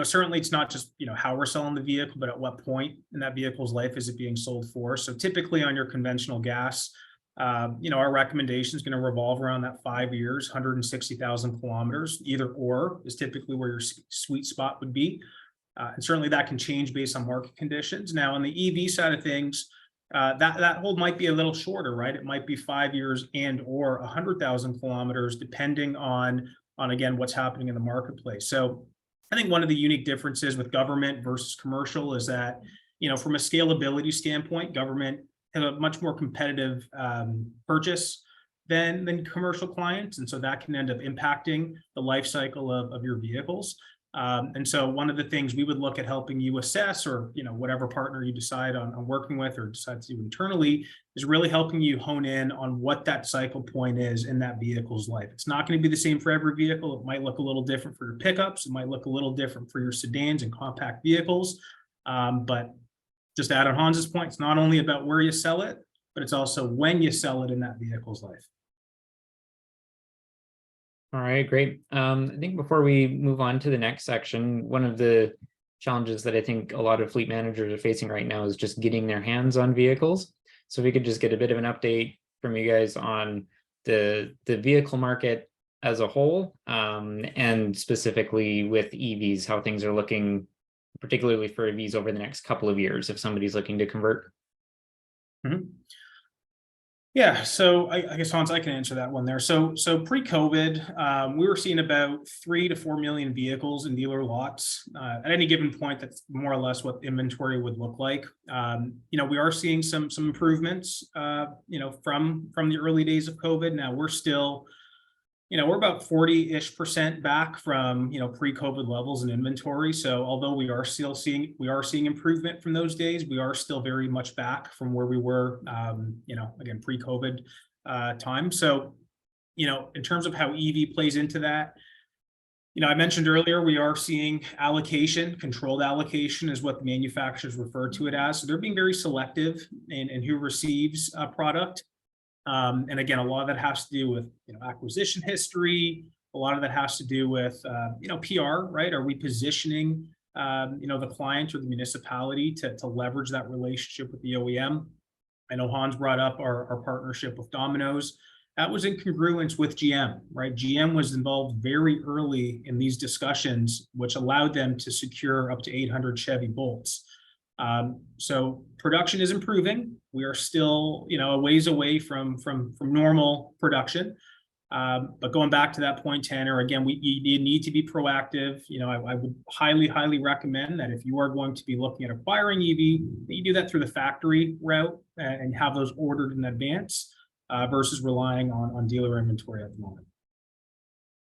S3: certainly it's not just, how we're selling the vehicle, but at what point in that vehicle's life is it being sold for? So typically on your conventional gas, our recommendation is going to revolve around that 5 years, 160,000 kilometers, either or is typically where your sweet spot would be. And certainly that can change based on market conditions. Now, on the EV side of things, that hold might be a little shorter, right? It might be 5 years and or 100,000 kilometers, depending on again, what's happening in the marketplace. So I think one of the unique differences with government versus commercial is that, from a scalability standpoint, government has a much more competitive purchase than commercial clients. And so that can end up impacting the life cycle of your vehicles. And so one of the things we would look at helping you assess, or whatever partner you decide on working with or decide to do internally, is really helping you hone in on what that cycle point is in that vehicle's life. It's not going to be the same for every vehicle. It might look a little different for your pickups. It might look a little different for your sedans and compact vehicles. But just to add on Hans's point, it's not only about where you sell it, but it's also when you sell it in that vehicle's life.
S1: All right, great. I think before we move on to the next section, one of the challenges that I think a lot of fleet managers are facing right now is just getting their hands on vehicles. So if we could just get a bit of an update from you guys on the vehicle market as a whole, and specifically with EVs, how things are looking, particularly for EVs over the next couple of years, if somebody's looking to convert.
S3: Mm-hmm. Yeah, so I guess, Hans, I can answer that one there. So pre-COVID, we were seeing about 3 to 4 million vehicles in dealer lots at any given point. That's more or less what inventory would look like. We are seeing some improvements, from the early days of COVID. Now we're still, we're about 40-ish% back from, pre-COVID levels in inventory. So although we are seeing improvement from those days, we are still very much back from where we were, again, pre-COVID time. So, in terms of how EV plays into that, I mentioned earlier, we are seeing controlled allocation is what the manufacturers refer to it as. So they're being very selective in who receives a product. And again, a lot of that has to do with, acquisition history. A lot of that has to do with, PR, right? Are we positioning, the client or the municipality to leverage that relationship with the OEM? I know Hans brought up our partnership with Domino's. That was in congruence with GM, right? GM was involved very early in these discussions, which allowed them to secure up to 800 Chevy Bolts. So production is improving. We are still, a ways away from normal production. But going back to that point, Tanner, again, you need to be proactive. I would highly recommend that if you are going to be looking at acquiring EV, that you do that through the factory route and have those ordered in advance versus relying on dealer inventory at the moment.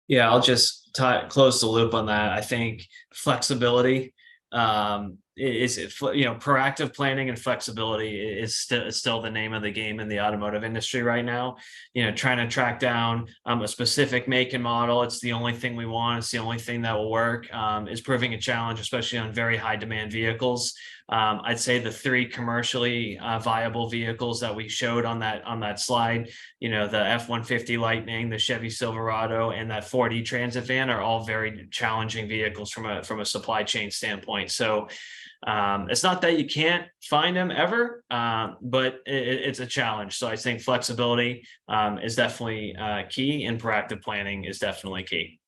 S2: Yeah, I'll just close the loop on that. I think flexibility proactive planning and flexibility is still the name of the game in the automotive industry right now. Trying to track down a specific make and model, it's the only thing we want, it's the only thing that will work, is proving a challenge, especially on very high demand vehicles. I'd say the 3 commercially viable vehicles that we showed on that slide, the F-150 Lightning, the Chevy Silverado, and that Ford E-Transit van are all very challenging vehicles from a supply chain standpoint. So it's not that you can't find them ever, but it's a challenge. So I think flexibility is definitely key, and proactive planning is definitely key.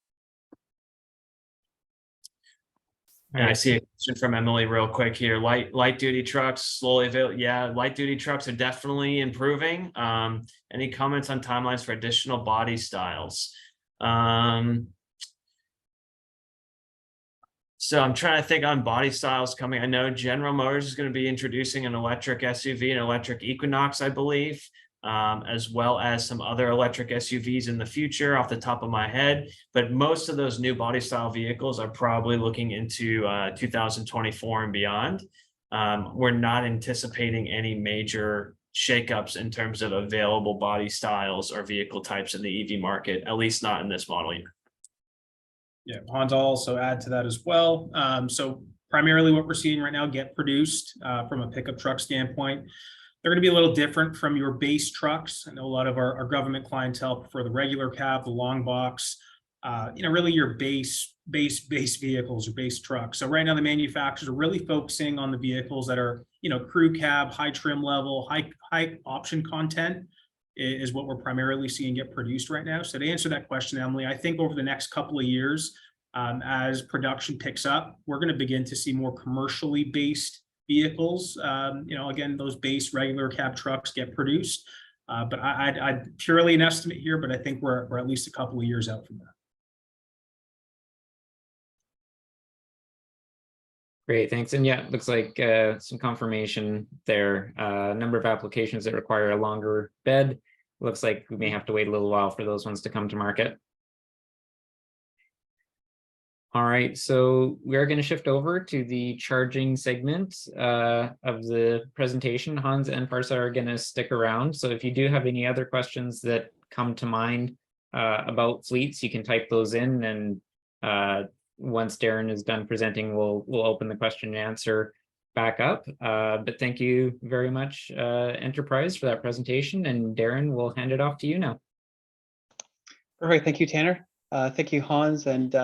S2: And I see a question from Emily real quick here. Light duty trucks slowly available. Yeah, light duty trucks are definitely improving. Any comments on timelines for additional body styles? So I'm trying to think on body styles coming. I know General Motors is going to be introducing an electric SUV, an electric Equinox, I believe, as well as some other electric SUVs in the future off the top of my head. But most of those new body style vehicles are probably looking into 2024 and beyond. We're not anticipating any major shakeups in terms of available body styles or vehicle types in the EV market, at least not in this model year.
S3: Yeah, Hans, I'll also add to that as well. So primarily what we're seeing right now get produced from a pickup truck standpoint. They're going to be a little different from your base trucks. I know a lot of our government clientele prefer the regular cab, the long box, really your base vehicles or base trucks. So right now the manufacturers are really focusing on the vehicles that are, crew cab, high trim level, high option content is what we're primarily seeing get produced right now. So to answer that question, Emily, I think over the next couple of years, as production picks up, we're going to begin to see more commercially based vehicles. Again, those base regular cab trucks get produced. But I'd purely an estimate here, but I think we're at least a couple of years out from that.
S1: Great, thanks. And yeah, it looks like some confirmation there. Number of applications that require a longer bed. Looks like we may have to wait a little while for those ones to come to market. All right, so we are going to shift over to the charging segment of the presentation. Hans and Parsa are going to stick around. So if you do have any other questions that come to mind about fleets, you can type those in, and once Darren is done presenting, we'll open the question and answer back up. But thank you very much, Enterprise, for that presentation. And Darren, we'll hand it off to you now.
S4: Perfect. Thank you, Tanner. Thank you, Hans and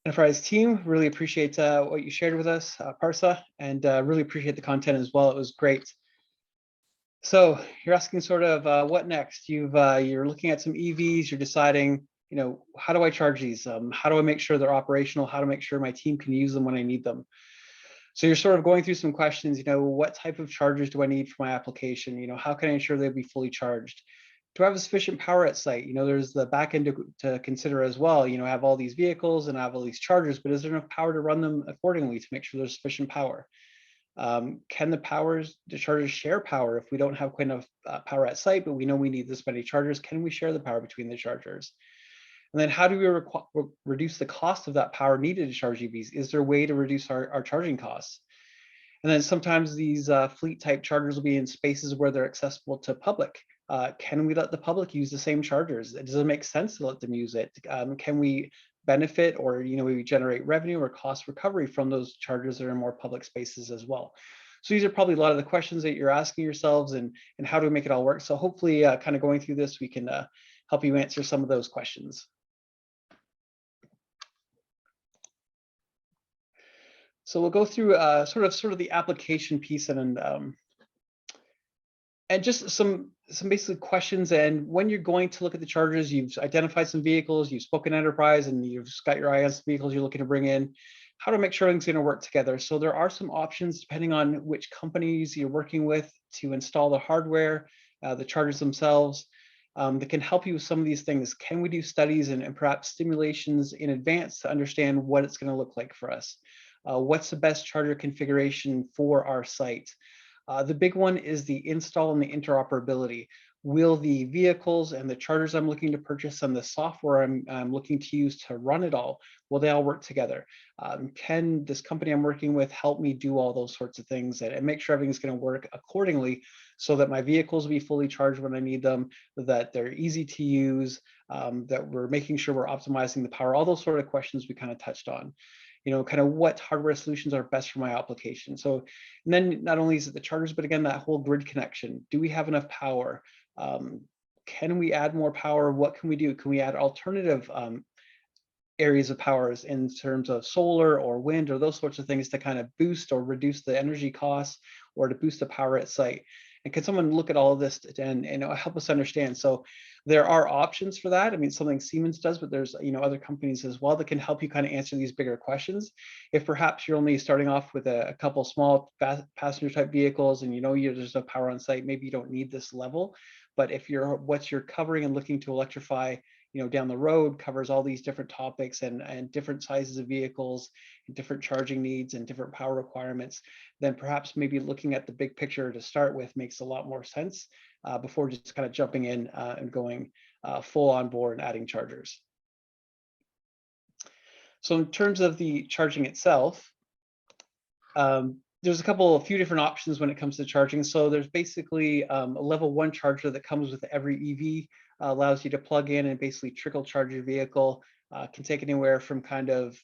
S4: Enterprise team. Really appreciate what you shared with us, Parsa, and really appreciate the content as well. It was great. So you're asking sort of what next? You're looking at some EVs. You're deciding, how do I charge these? How do I make sure they're operational? How to make sure my team can use them when I need them? So you're sort of going through some questions. What type of chargers do I need for my application? How can I ensure they'll be fully charged? Do I have sufficient power at site? There's the back end to consider as well. I have all these vehicles and I have all these chargers, but is there enough power to run them accordingly to make sure there's sufficient power? Can the chargers share power if we don't have quite enough power at site, but we know we need this many chargers? Can we share the power between the chargers? And then how do we reduce the cost of that power needed to charge EVs? Is there a way to reduce our charging costs? And then sometimes these fleet type chargers will be in spaces where they're accessible to public. Can we let the public use the same chargers? Does it make sense to let them use it? Can we benefit or we generate revenue or cost recovery from those chargers that are in more public spaces as well? So these are probably a lot of the questions that you're asking yourselves, and how do we make it all work? So hopefully kind of going through this, we can help you answer some of those questions. So we'll go through sort of the application piece and just some basic questions. And when you're going to look at the chargers, you've identified some vehicles, you've spoken enterprise, and you've got your eye on some vehicles you're looking to bring in. How to make sure everything's going to work together. So there are some options depending on which companies you're working with to install the hardware, the chargers themselves, that can help you with some of these things. Can we do studies and perhaps simulations in advance to understand what it's going to look like for us? What's the best charger configuration for our site? The big one is the install and the interoperability. Will the vehicles and the chargers I'm looking to purchase and the software I'm looking to use to run it all, will they all work together? Can this company I'm working with help me do all those sorts of things and make sure everything's going to work accordingly so that my vehicles will be fully charged when I need them, that they're easy to use, that we're making sure we're optimizing the power, all those sort of questions we kind of touched on. Kind of what hardware solutions are best for my application. So, and then not only is it the chargers, but again, that whole grid connection. Do we have enough power? Can we add more power? What can we do? Can we add alternative areas of powers in terms of solar or wind or those sorts of things to kind of boost or reduce the energy costs or to boost the power at site? And can someone look at all of this and help us understand? So there are options for that. I mean, something Siemens does, but there's other companies as well that can help you kind of answer these bigger questions. If perhaps you're only starting off with a couple small passenger type vehicles and there's no power on site, maybe you don't need this level. But if what you're covering and looking to electrify down the road covers all these different topics and different sizes of vehicles and different charging needs and different power requirements, then perhaps maybe looking at the big picture to start with makes a lot more sense before just kind of jumping in and going full on board and adding chargers. So in terms of the charging itself, There's a few different options when it comes to charging. So there's basically a level 1 charger that comes with every EV, allows you to plug in and basically trickle charge your vehicle. Can take anywhere from kind of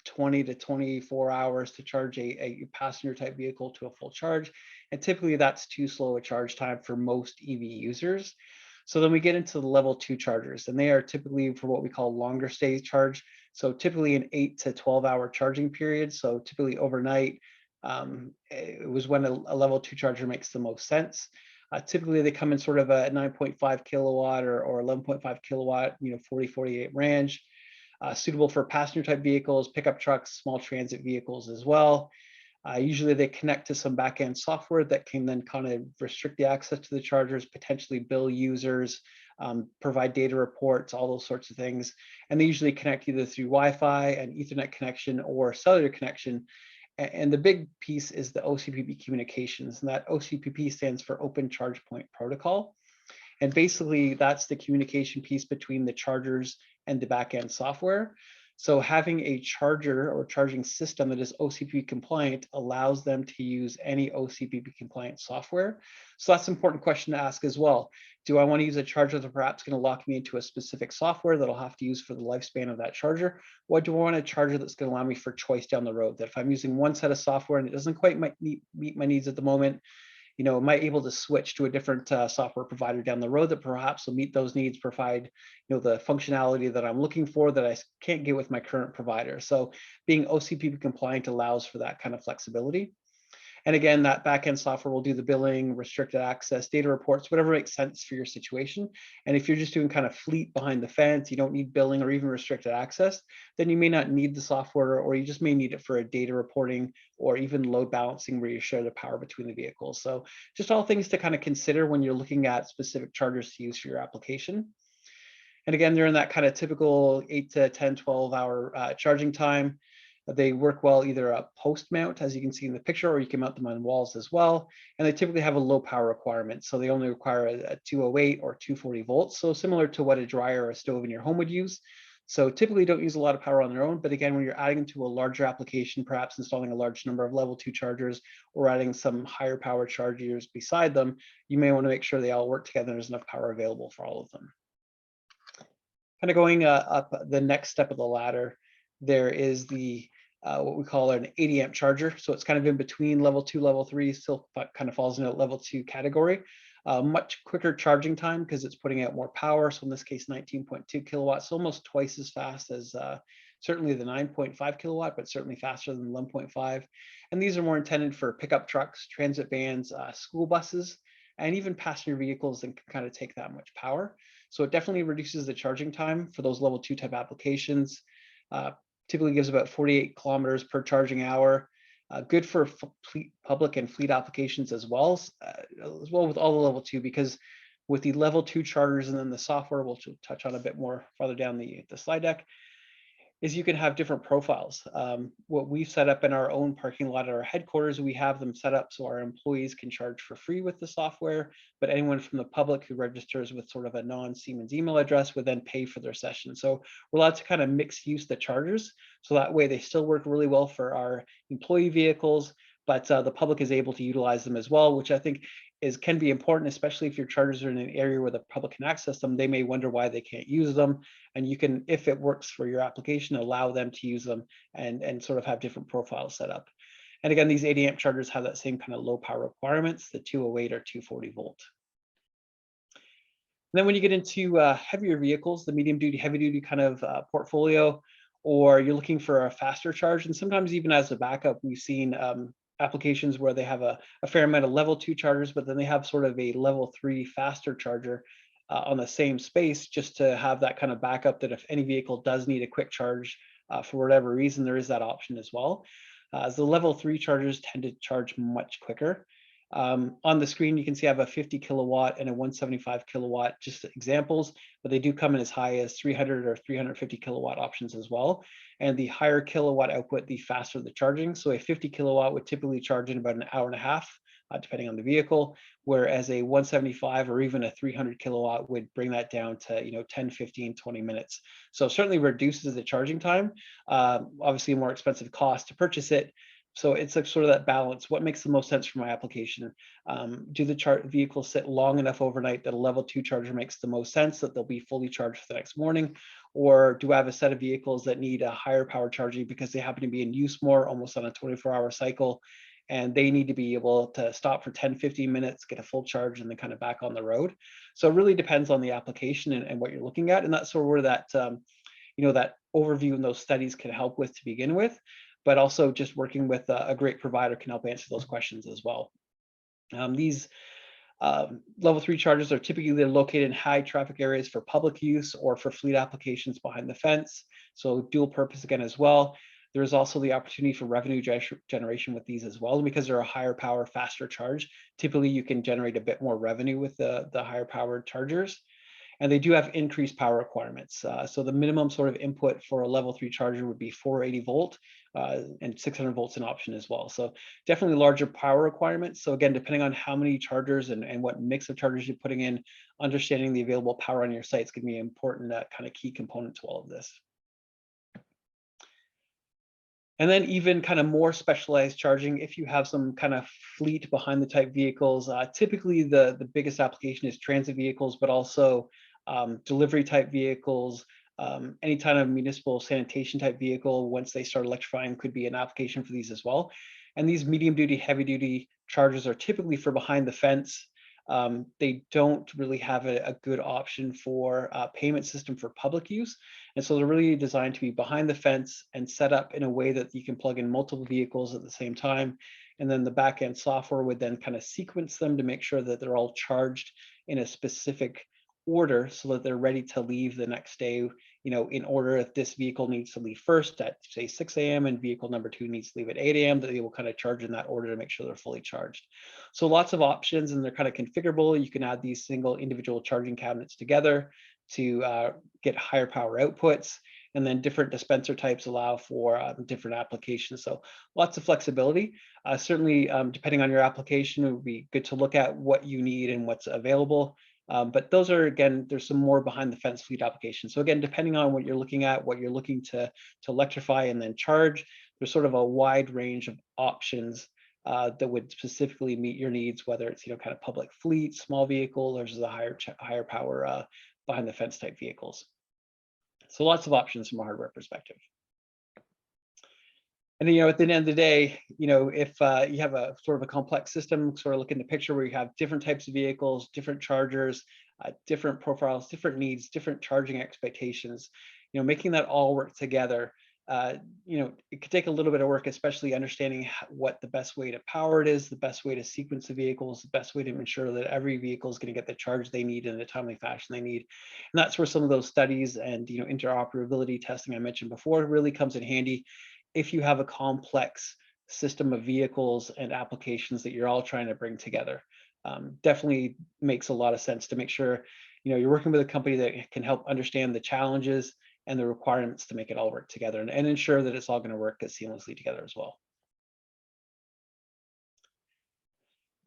S4: 20 to 24 hours to charge a passenger type vehicle to a full charge. And typically that's too slow a charge time for most EV users. So then we get into the level 2 chargers, and they are typically for what we call longer stay charge. So typically an 8 to 12 hour charging period. So typically overnight, it was when a level 2 charger makes the most sense. Typically they come in sort of a 9.5 kilowatt or 11.5 kilowatt, 40-48 range. Suitable for passenger type vehicles, pickup trucks, small transit vehicles as well. Usually they connect to some backend software that can then kind of restrict the access to the chargers, potentially bill users, provide data reports, all those sorts of things. And they usually connect either through Wi-Fi, an Ethernet connection, or cellular connection. And the big piece is the OCPP communications, and that OCPP stands for Open Charge Point Protocol. And basically that's the communication piece between the chargers and the backend software. So having a charger or charging system that is OCPP compliant allows them to use any OCPP compliant software. So that's an important question to ask as well. Do I want to use a charger that perhaps going to lock me into a specific software that I'll have to use for the lifespan of that charger? Or do I want a charger that's going to allow me for choice down the road? That if I'm using one set of software and it doesn't quite meet my needs at the moment, am I able to switch to a different software provider down the road that perhaps will meet those needs, provide the functionality that I'm looking for that I can't get with my current provider. So being OCPP compliant allows for that kind of flexibility. And again, that backend software will do the billing, restricted access, data reports, whatever makes sense for your situation. And if you're just doing kind of fleet behind the fence, you don't need billing or even restricted access, then you may not need the software, or you just may need it for a data reporting or even load balancing where you share the power between the vehicles. So just all things to kind of consider when you're looking at specific chargers to use for your application. And again, they're in that kind of typical 8 to 10, 12-hour charging time. They work well either a post mount, as you can see in the picture, or you can mount them on walls as well. And they typically have a low power requirement. So they only require a 208 or 240 volts. So similar to what a dryer or a stove in your home would use. So typically don't use a lot of power on their own. But again, when you're adding to a larger application, perhaps installing a large number of level 2 chargers or adding some higher power chargers beside them, you may want to make sure they all work together and there's enough power available for all of them. Kind of going up the next step of the ladder, there is the what we call an 80 amp charger. So it's kind of in between level 2, level 3, still kind of falls into level 2 category. Much quicker charging time because it's putting out more power. So in this case, 19.2 kilowatts, almost twice as fast as certainly the 9.5 kilowatt, but certainly faster than 11.5. And these are more intended for pickup trucks, transit vans, school buses, and even passenger vehicles that can kind of take that much power. So it definitely reduces the charging time for those level 2 type applications. Typically gives about 48 kilometers per charging hour. Good for public and fleet applications as well with all the level 2, because with the level 2 chargers and then the software, we'll touch on a bit more farther down the slide deck, is you can have different profiles. What we've set up in our own parking lot at our headquarters, we have them set up so our employees can charge for free with the software, but anyone from the public who registers with sort of a non-Siemens email address would then pay for their session. So we're allowed to kind of mix use the chargers. So that way they still work really well for our employee vehicles, but the public is able to utilize them as well, which I think can be important, especially if your chargers are in an area where the public can access them. They may wonder why they can't use them. And you can, if it works for your application, allow them to use them and sort of have different profiles set up. And again, these 80 amp chargers have that same kind of low power requirements, the 208 or 240 volt. And then when you get into heavier vehicles, the medium duty, heavy duty kind of portfolio, or you're looking for a faster charge, and sometimes even as a backup, we've seen applications where they have a fair amount of level 2 chargers, but then they have sort of a level 3 faster charger on the same space, just to have that kind of backup that if any vehicle does need a quick charge for whatever reason, there is that option as well. As the level 3 chargers tend to charge much quicker. On the screen, you can see I have a 50 kilowatt and a 175 kilowatt, just examples, but they do come in as high as 300 or 350 kilowatt options as well. And the higher kilowatt output, the faster the charging. So a 50 kilowatt would typically charge in about an hour and a half, depending on the vehicle, whereas a 175 or even a 300 kilowatt would bring that down to 10, 15, 20 minutes. So certainly reduces the charging time. Obviously a more expensive cost to purchase it, So it's like sort of that balance. What makes the most sense for my application? Do the vehicles sit long enough overnight that a level 2 charger makes the most sense, that they'll be fully charged for the next morning? Or do I have a set of vehicles that need a higher power charging because they happen to be in use more, almost on a 24-hour cycle, and they need to be able to stop for 10, 15 minutes, get a full charge, and then kind of back on the road? So it really depends on the application and what you're looking at. And that's sort of where that, that overview and those studies can help with to begin with, but also just working with a great provider can help answer those questions as well. These level 3 chargers are typically located in high traffic areas for public use or for fleet applications behind the fence. So dual purpose again as well. There's also the opportunity for revenue generation with these as well. And because they're a higher power, faster charge, typically you can generate a bit more revenue with the higher powered chargers. And they do have increased power requirements. So the minimum sort of input for a level 3 charger would be 480 volt and 600 volts an option as well. So definitely larger power requirements. So again, depending on how many chargers and what mix of chargers you're putting in, understanding the available power on your site is going to be an important kind of key component to all of this. And then even kind of more specialized charging, if you have some kind of fleet behind the type vehicles, typically the biggest application is transit vehicles, but also delivery type vehicles, any kind of municipal sanitation type vehicle, once they start electrifying, could be an application for these as well. And these medium duty, heavy duty chargers are typically for behind the fence. They don't really have a good option for a payment system for public use. And so they're really designed to be behind the fence and set up in a way that you can plug in multiple vehicles at the same time. And then the backend software would then kind of sequence them to make sure that they're all charged in a specific order so that they're ready to leave the next day, in order. If this vehicle needs to leave first at say 6 a.m. and vehicle number 2 needs to leave at 8 a.m., that they will kind of charge in that order to make sure they're fully charged. So lots of options, and they're kind of configurable. You can add these single individual charging cabinets together to get higher power outputs, and then different dispenser types allow for different applications. So lots of flexibility. Certainly, depending on your application, it would be good to look at what you need and what's available. But those are, again, there's some more behind the fence fleet applications. So again, depending on what you're looking at, what you're looking to electrify and then charge, there's sort of a wide range of options that would specifically meet your needs, whether it's kind of public fleet, small vehicle, or just a higher power behind the fence type vehicles. So lots of options from a hardware perspective. And at the end of the day, if you have a sort of a complex system, sort of look in the picture where you have different types of vehicles, different chargers, different profiles, different needs, different charging expectations, making that all work together, it could take a little bit of work, especially understanding what the best way to power it is, the best way to sequence the vehicles, the best way to ensure that every vehicle is going to get the charge they need in the timely fashion they need. And that's where some of those studies and interoperability testing I mentioned before really comes in handy. If you have a complex system of vehicles and applications that you're all trying to bring together, definitely makes a lot of sense to make sure you're working with a company that can help understand the challenges and the requirements to make it all work together, and ensure that it's all going to work seamlessly together as well.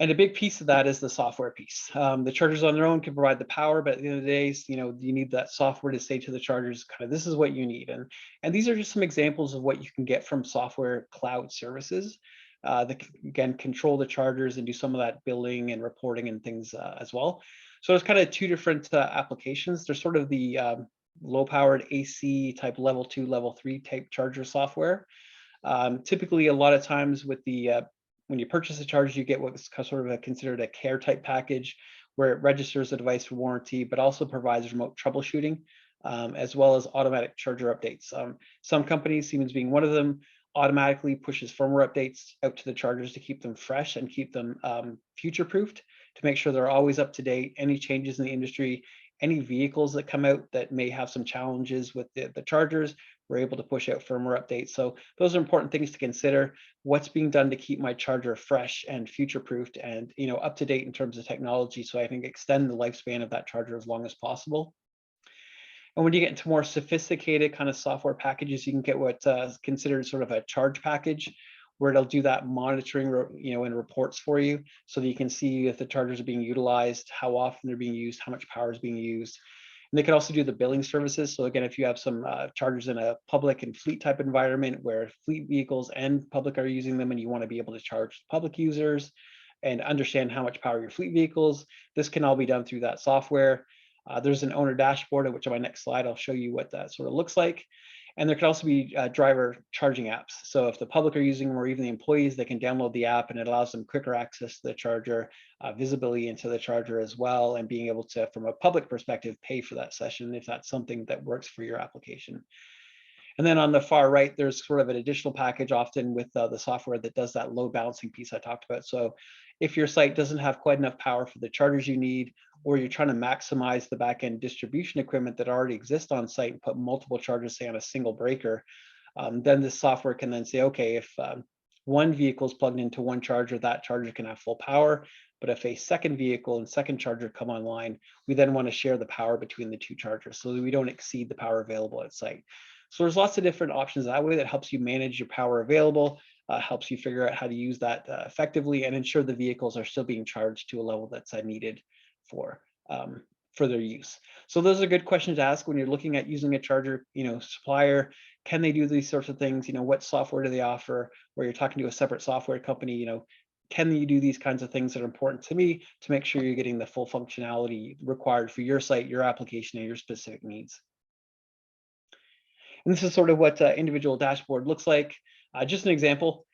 S4: And a big piece of that is the software piece. The chargers on their own can provide the power, but at the end of the day, you need that software to say to the chargers, kind of, this is what you need. And these are just some examples of what you can get from software cloud services that can, again, control the chargers and do some of that billing and reporting and things as well. So there's kind of two different applications. There's sort of the low powered AC type level 2, level 3 type charger software. Typically, a lot of times with the when you purchase a charger, you get what's sort of considered a care type package, where it registers the device for warranty, but also provides remote troubleshooting, as well as automatic charger updates. Some companies, Siemens being one of them, automatically pushes firmware updates out to the chargers to keep them fresh and keep them future-proofed, to make sure they're always up to date. Any changes in the industry, any vehicles that come out that may have some challenges with the chargers, we're able to push out firmware updates. So those are important things to consider. What's being done to keep my charger fresh and future-proofed and up to date in terms of technology, so I can extend the lifespan of that charger as long as possible. And when you get into more sophisticated kind of software packages, you can get what's considered sort of a charge package, where it'll do that monitoring, and reports for you, so that you can see if the chargers are being utilized, how often they're being used, how much power is being used. And they can also do the billing services. So again, if you have some chargers in a public and fleet type environment where fleet vehicles and public are using them, and you want to be able to charge public users and understand how much power your fleet vehicles, this can all be done through that software. There's an owner dashboard, which on my next slide, I'll show you what that sort of looks like. And there can also be driver charging apps. So if the public are using them, or even the employees, they can download the app, and it allows them quicker access to the charger, visibility into the charger as well, and being able to, from a public perspective, pay for that session if that's something that works for your application. And then on the far right, there's sort of an additional package, often with the software that does that load balancing piece I talked about. So if your site doesn't have quite enough power for the chargers you need, or you're trying to maximize the back-end distribution equipment that already exists on site and put multiple chargers, say, on a single breaker, then this software can then say, okay, if one vehicle is plugged into one charger, that charger can have full power. But if a second vehicle and second charger come online, we then want to share the power between the two chargers so that we don't exceed the power available at site. So there's lots of different options that way that helps you manage your power available, helps you figure out how to use that effectively, and ensure the vehicles are still being charged to a level that's needed for their use. So those are good questions to ask when you're looking at using a charger, supplier. Can they do these sorts of things? What software do they offer? Where you're talking to a separate software company, can you do these kinds of things that are important to me to make sure you're getting the full functionality required for your site, your application, and your specific needs? And this is sort of what individual dashboard looks like. Just an example.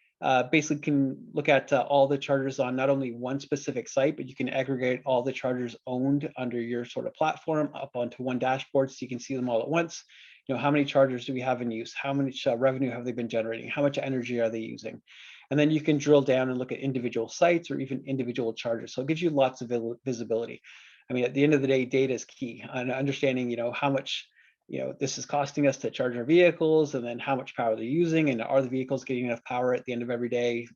S4: Basically can look at all the chargers on not only one specific site, but you can aggregate all the chargers owned under your sort of platform up onto one dashboard so you can see them all at once. How many chargers do we have in use? How much revenue have they been generating? How much energy are they using? And then you can drill down and look at individual sites or even individual chargers. So it gives you lots of visibility. I mean, at the end of the day, data is key on understanding, how much this is costing us to charge our vehicles, and then how much power they're using, and are the vehicles getting enough power at the end of every day,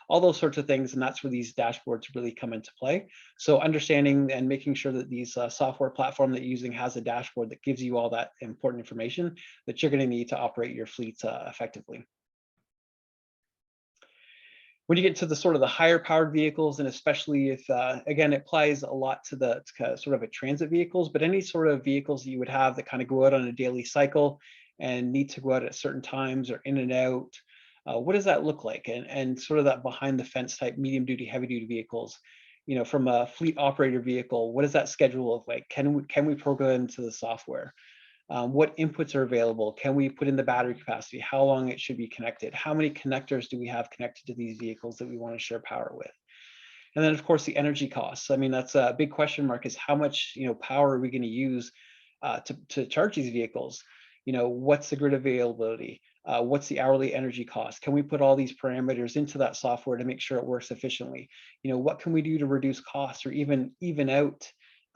S4: all those sorts of things. And that's where these dashboards really come into play. So understanding and making sure that these software platform that you're using has a dashboard that gives you all that important information that you're going to need to operate your fleets effectively. When you get to the sort of the higher powered vehicles, and especially if, again, it applies a lot to the sort of a transit vehicles, but any sort of vehicles that you would have that kind of go out on a daily cycle and need to go out at certain times or in and out, what does that look like? And sort of that behind the fence type medium duty, heavy duty vehicles, from a fleet operator vehicle, what does that schedule look like? Can we program into the software? What inputs are available? Can we put in the battery capacity? How long it should be connected? How many connectors do we have connected to these vehicles that we want to share power with? And then, of course, the energy costs. I mean, that's a big question mark, is how much power are we going to use to charge these vehicles? What's the grid availability? What's the hourly energy cost? Can we put all these parameters into that software to make sure it works efficiently? What can we do to reduce costs, or even out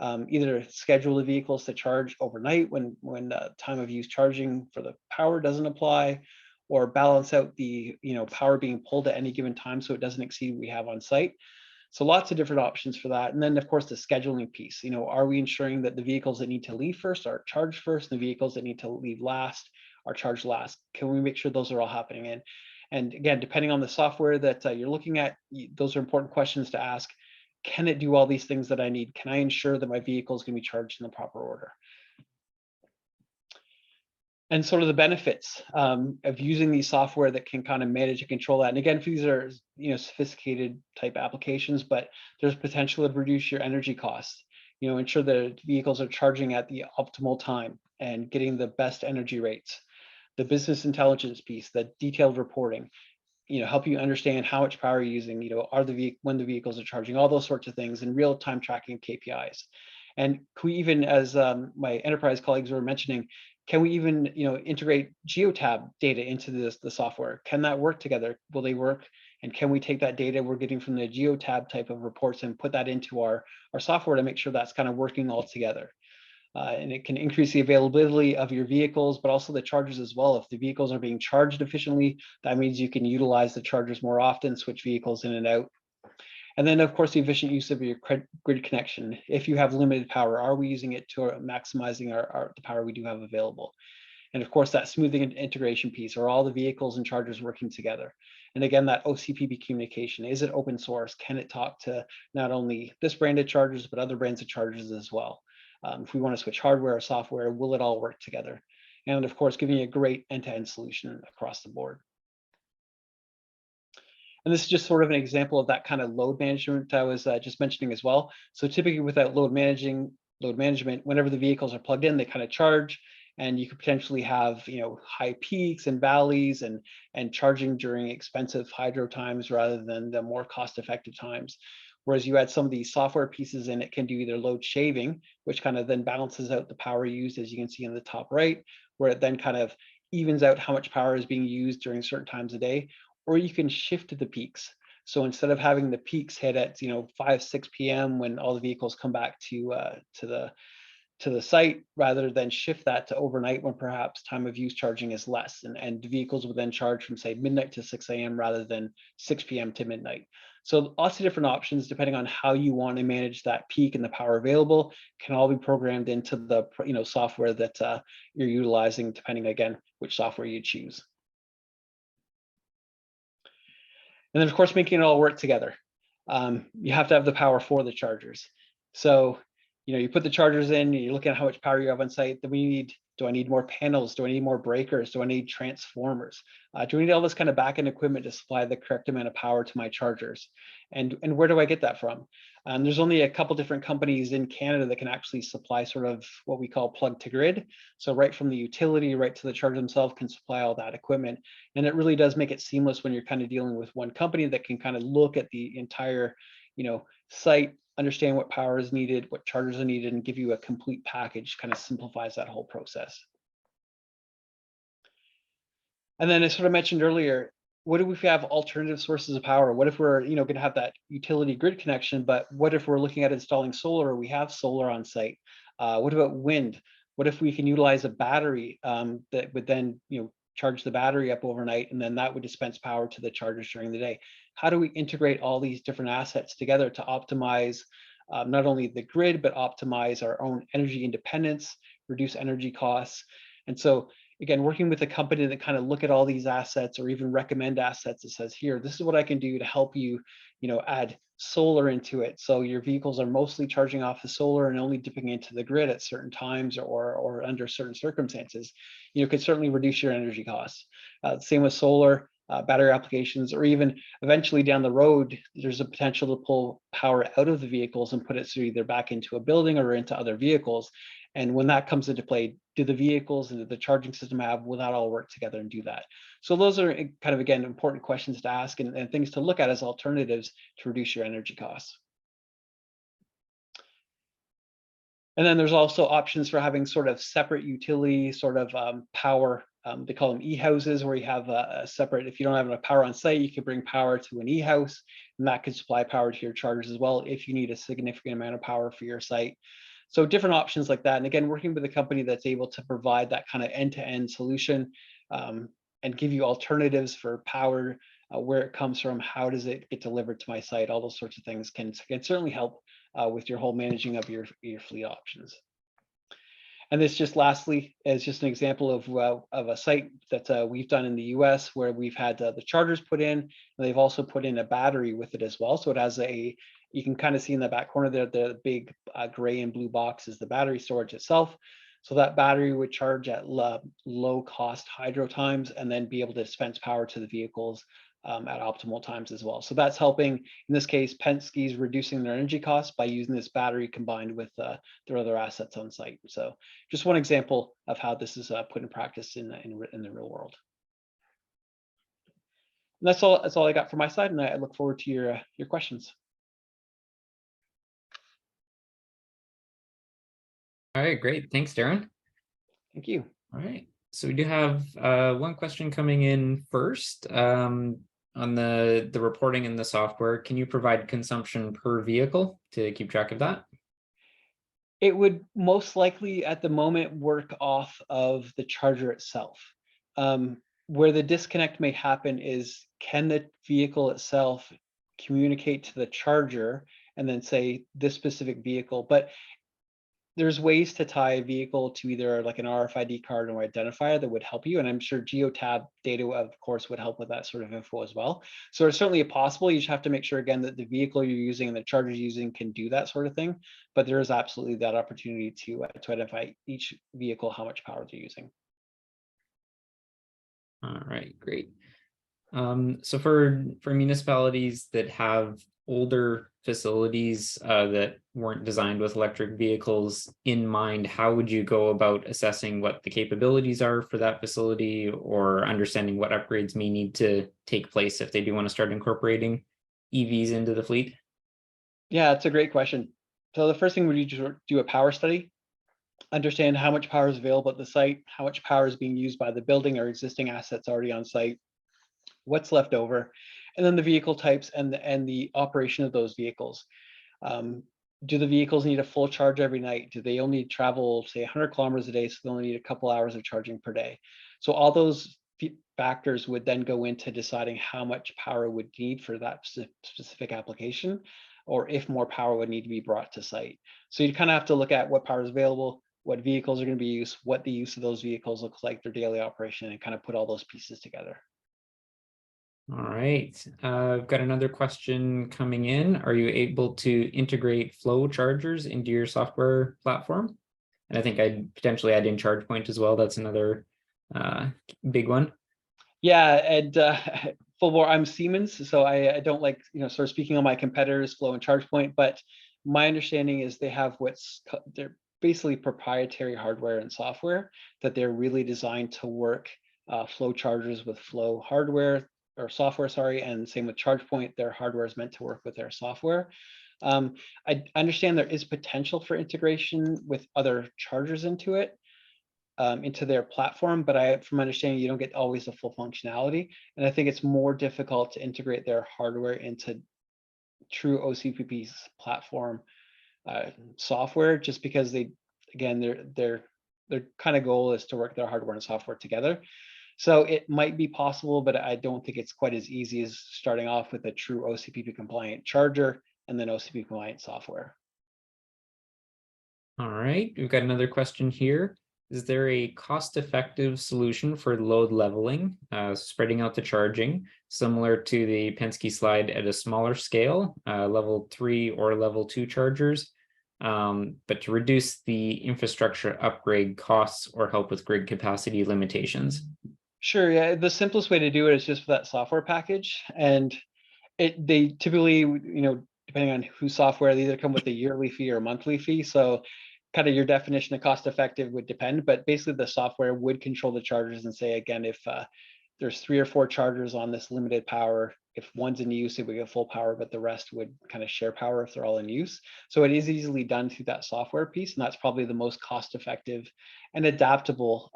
S4: either schedule the vehicles to charge overnight when time of use charging for the power doesn't apply, or balance out the power being pulled at any given time so it doesn't exceed what we have on site. So lots of different options for that. And then, of course, the scheduling piece. Are we ensuring that the vehicles that need to leave first are charged first, and the vehicles that need to leave last are charged last? Can we make sure those are all happening in? And again, depending on the software that you're looking at, those are important questions to ask. Can it do all these things that I need? Can I ensure that my vehicle is going to be charged in the proper order? And sort of the benefits of using these software that can kind of manage and control that. And again, these are sophisticated type applications, but there's potential to reduce your energy costs. Ensure that vehicles are charging at the optimal time and getting the best energy rates. The business intelligence piece, the detailed reporting. Help you understand how much power you're using, when the vehicles are charging, all those sorts of things, and real-time tracking of KPIs. And can we even, as my enterprise colleagues were mentioning, can we even integrate geotab data into the software? Can that work together? Will they work? And can we take that data we're getting from the geotab type of reports and put that into our software to make sure that's kind of working all together? And it can increase the availability of your vehicles, but also the chargers as well. If the vehicles are being charged efficiently, that means you can utilize the chargers more often, switch vehicles in and out. And then, of course, the efficient use of your grid connection. If you have limited power, are we using it to maximizing the power we do have available? And of course, that smoothing and integration piece, are all the vehicles and chargers working together? And again, that OCPP communication, is it open source? Can it talk to not only this brand of chargers, but other brands of chargers as well? If we want to switch hardware or software, will it all work together? And of course, giving you a great end-to-end solution across the board. And this is just sort of an example of that kind of load management I was just mentioning as well. So typically without load management, whenever the vehicles are plugged in, they kind of charge, and you could potentially have, you know, high peaks and valleys and charging during expensive hydro times rather than the more cost-effective times. Whereas you add some of these software pieces in, it can do either load shaving, which kind of then balances out the power used, as you can see in the top right, where it then kind of evens out how much power is being used during certain times of day, or you can shift the peaks. So instead of having the peaks hit at, you know, 5, 6 p.m. when all the vehicles come back to the site, rather than shift that to overnight when perhaps time of use charging is less, and the vehicles would then charge from say midnight to 6 a.m. rather than 6 p.m. to midnight. So lots of different options depending on how you want to manage that peak and the power available can all be programmed into the, you know, software that you're utilizing, depending again which software you choose. And then of course, making it all work together. You have to have the power for the chargers. So, you know, you put the chargers in, you're looking at how much power you have on site. Then we need, do I need more panels? Do I need more breakers? Do I need transformers? Do we need all this kind of back-end equipment to supply the correct amount of power to my chargers? And where do I get that from? There's only a couple different companies in Canada that can actually supply sort of what we call plug to grid. So right from the utility, right to the charger themselves can supply all that equipment. And it really does make it seamless when you're kind of dealing with one company that can kind of look at the entire, you know, site, understand what power is needed, what chargers are needed, and give you a complete package. Kind of simplifies that whole process. And then, as sort of mentioned earlier, what if we have alternative sources of power? What if we're, you know, going to have that utility grid connection, but what if we're looking at installing solar? We have solar on site. What about wind? What if we can utilize a battery that would then, you know, charge the battery up overnight, and then that would dispense power to the chargers during the day? How do we integrate all these different assets together to optimize not only the grid, but optimize our own energy independence, reduce energy costs? And so again, working with a company that kind of look at all these assets or even recommend assets that says, here, this is what I can do to help you, you know, add solar into it. So your vehicles are mostly charging off the solar and only dipping into the grid at certain times or under certain circumstances, you know, could certainly reduce your energy costs. Same with solar, battery applications, or even eventually down the road, there's a potential to pull power out of the vehicles and put it through either back into a building or into other vehicles. And when that comes into play, do the vehicles and the charging system will that all work together and do that? So those are kind of, again, important questions to ask and things to look at as alternatives to reduce your energy costs. And then there's also options for having sort of separate utility sort of power. They call them e-houses, where you have a separate, if you don't have enough power on site, you can bring power to an e-house, and that could supply power to your chargers as well if you need a significant amount of power for your site. So different options like that. And again, working with a company that's able to provide that kind of end-to-end solution and give you alternatives for power, where it comes from, how does it get delivered to my site, all those sorts of things can certainly help with your whole managing of your fleet options. And this just lastly is just an example of a site that we've done in the US where we've had the chargers put in, and they've also put in a battery with it as well. So it has you can kind of see in the back corner there, the big gray and blue box is the battery storage itself. So that battery would charge at low cost hydro times and then be able to dispense power to the vehicles at optimal times as well. So that's helping, in this case, Penske's reducing their energy costs by using this battery combined with their other assets on site. So just one example of how this is put in practice in the real world. And that's all I got from my side, and I look forward to your questions.
S1: All right, great. Thanks, Darren.
S4: Thank you.
S1: All right. So we do have one question coming in first on the reporting in the software. Can you provide consumption per vehicle to keep track of that?
S4: It would most likely at the moment work off of the charger itself. Where the disconnect may happen is, can the vehicle itself communicate to the charger and then say this specific vehicle? But there's ways to tie a vehicle to either like an RFID card or identifier that would help you. And I'm sure geotab data, of course, would help with that sort of info as well. So it's certainly possible. You just have to make sure, again, that the vehicle you're using and the charger you're using can do that sort of thing. But there is absolutely that opportunity to identify each vehicle, how much power they're using.
S1: All right, great. So for municipalities that have older facilities that weren't designed with electric vehicles in mind, how would you go about assessing what the capabilities are for that facility, or understanding what upgrades may need to take place if they do want to start incorporating EVs into the fleet?
S4: Yeah, it's a great question. So the first thing would be to do a power study, understand how much power is available at the site, how much power is being used by the building or existing assets already on site, what's left over, and then the vehicle types and the operation of those vehicles. Do the vehicles need a full charge every night? Do they only travel, say, 100 kilometers a day, so they only need a couple hours of charging per day? So all those factors would then go into deciding how much power would need for that specific application, or if more power would need to be brought to site. So you kind of have to look at what power is available, what vehicles are going to be used, what the use of those vehicles looks like, their daily operation, and kind of put all those pieces together.
S1: All right, I've got another question coming in. Are you able to integrate flow chargers into your software platform? And I think I'd potentially add in ChargePoint as well. That's another big one.
S4: Yeah, and full bore, I'm Siemens, so I don't like, sort of speaking on my competitors, Flow and ChargePoint, but my understanding is they have they're basically proprietary hardware and software that they're really designed to work Flow chargers with Flow hardware or software, sorry, and same with ChargePoint. Their hardware is meant to work with their software. I understand there is potential for integration with other chargers into it, into their platform, but from understanding, you don't get always the full functionality. And I think it's more difficult to integrate their hardware into true OCPP's platform software, just because their kind of goal is to work their hardware and software together. So it might be possible, but I don't think it's quite as easy as starting off with a true OCPP compliant charger and then OCPP compliant software.
S1: All right, we've got another question here. Is there a cost-effective solution for load leveling, spreading out the charging, similar to the Penske slide at a smaller scale, level 3 or level 2 chargers, but to reduce the infrastructure upgrade costs or help with grid capacity limitations?
S4: Sure, yeah. The simplest way to do it is just for that software package. And they typically, depending on whose software, they either come with a yearly fee or a monthly fee. So kind of your definition of cost effective would depend, but basically the software would control the chargers and say, again, if there's 3 or 4 chargers on this limited power, if one's in use, it would get full power, but the rest would kind of share power if they're all in use. So it is easily done through that software piece, and that's probably the most cost effective and adaptable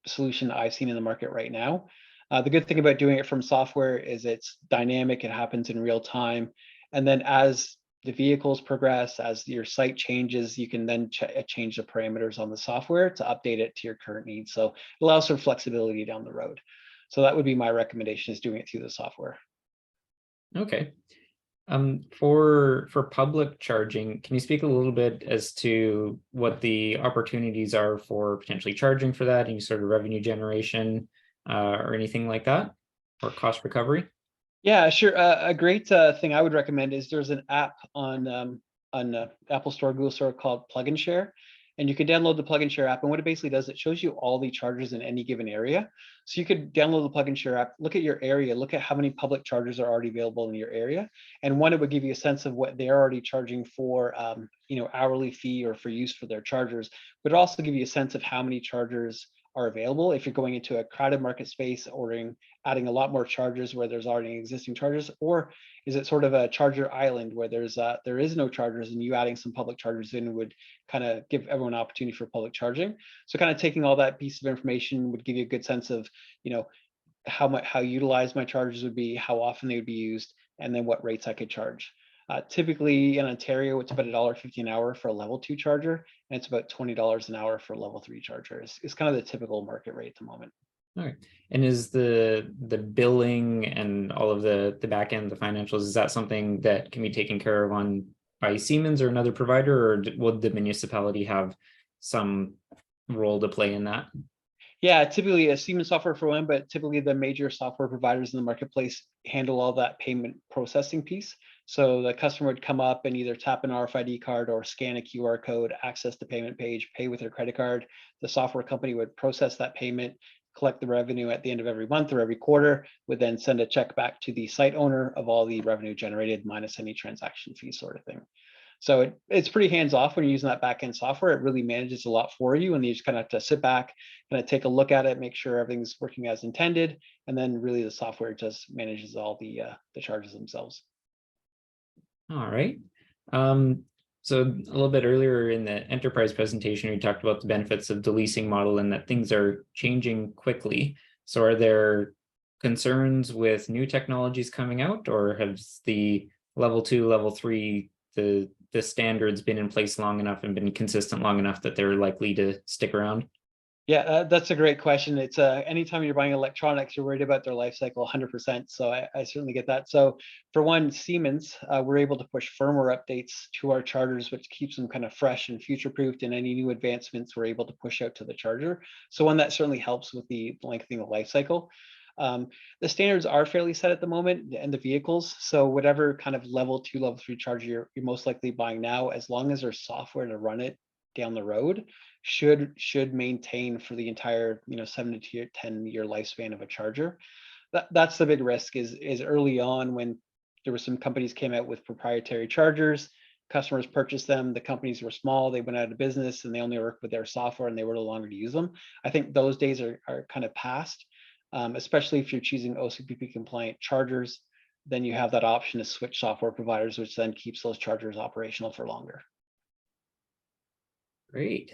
S4: solution I've seen in the market right now. The good thing about doing it from software is it's dynamic, it happens in real time. And then as the vehicles progress, as your site changes, you can then change the parameters on the software to update it to your current needs. So it allows for flexibility down the road. So that would be my recommendation, is doing it through the software.
S1: Okay. For public charging, can you speak a little bit as to what the opportunities are for potentially charging for that, any sort of revenue generation or anything like that, or cost recovery?
S4: Yeah, sure. A great thing I would recommend is there's an app on Apple Store, Google Store called Plug and Share. And you can download the Plug and Share app. And what it basically does, it shows you all the chargers in any given area. So you could download the Plug and Share app, look at your area, look at how many public chargers are already available in your area. And one, it would give you a sense of what they're already charging for, hourly fee or for use for their chargers, but also give you a sense of how many chargers are available. If you're going into a crowded market space, adding a lot more chargers where there's already existing chargers, or is it sort of a charger island where there is no chargers, and you adding some public chargers in would kind of give everyone an opportunity for public charging. So kind of taking all that piece of information would give you a good sense of, how utilized my chargers would be, how often they would be used, and then what rates I could charge. Typically in Ontario, it's about $1.50 an hour for a level 2 charger, and it's about $20 an hour for a level 3 charger. It's kind of the typical market rate at the moment.
S1: All right. And is the billing and all of the back end, the financials, is that something that can be taken care of on by Siemens or another provider, or would the municipality have some role to play in that?
S4: Yeah, typically a Siemens software for one, but typically the major software providers in the marketplace handle all that payment processing piece. So the customer would come up and either tap an RFID card or scan a QR code, access the payment page, pay with their credit card. The software company would process that payment, collect the revenue at the end of every month or every quarter, would then send a check back to the site owner of all the revenue generated minus any transaction fee sort of thing. So it's pretty hands off when you're using that backend software. It really manages a lot for you, and you just kind of have to sit back, kind of take a look at it, make sure everything's working as intended, and then really the software just manages all the charges themselves.
S1: All right. So a little bit earlier in the enterprise presentation, we talked about the benefits of the leasing model and that things are changing quickly. So are there concerns with new technologies coming out, or has the level 2, level 3, the standards been in place long enough and been consistent long enough that they're likely to stick around?
S4: Yeah, that's a great question. It's anytime you're buying electronics, you're worried about their life cycle 100%. So I certainly get that. So for one, Siemens, we're able to push firmware updates to our chargers, which keeps them kind of fresh and future-proofed, and any new advancements we're able to push out to the charger. So one that certainly helps with the lengthening of life cycle. The standards are fairly set at the moment and the vehicles. So whatever kind of level 2, level 3 charger you're most likely buying now, as long as there's software to run it down the road, should maintain for the entire 7 to 10 year lifespan of a charger. That's the big risk is early on when there were some companies came out with proprietary chargers, customers purchased them, the companies were small, they went out of business and they only worked with their software and they were no longer to use them. I think those days are kind of past, especially if you're choosing OCPP compliant chargers. Then you have that option to switch software providers, which then keeps those chargers operational for longer.
S1: Great.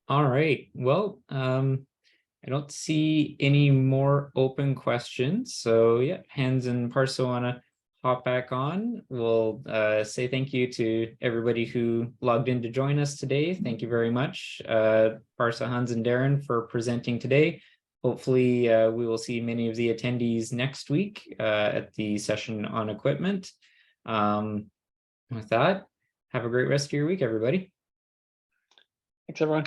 S1: All right. Well, I don't see any more open questions. So yeah, Hans and Parsa want to hop back on. We'll say thank you to everybody who logged in to join us today. Thank you very much, Parsa, Hans, and Darren for presenting today. Hopefully we will see many of the attendees next week at the session on equipment. With that, have a great rest of your week, everybody.
S4: Thanks, everyone.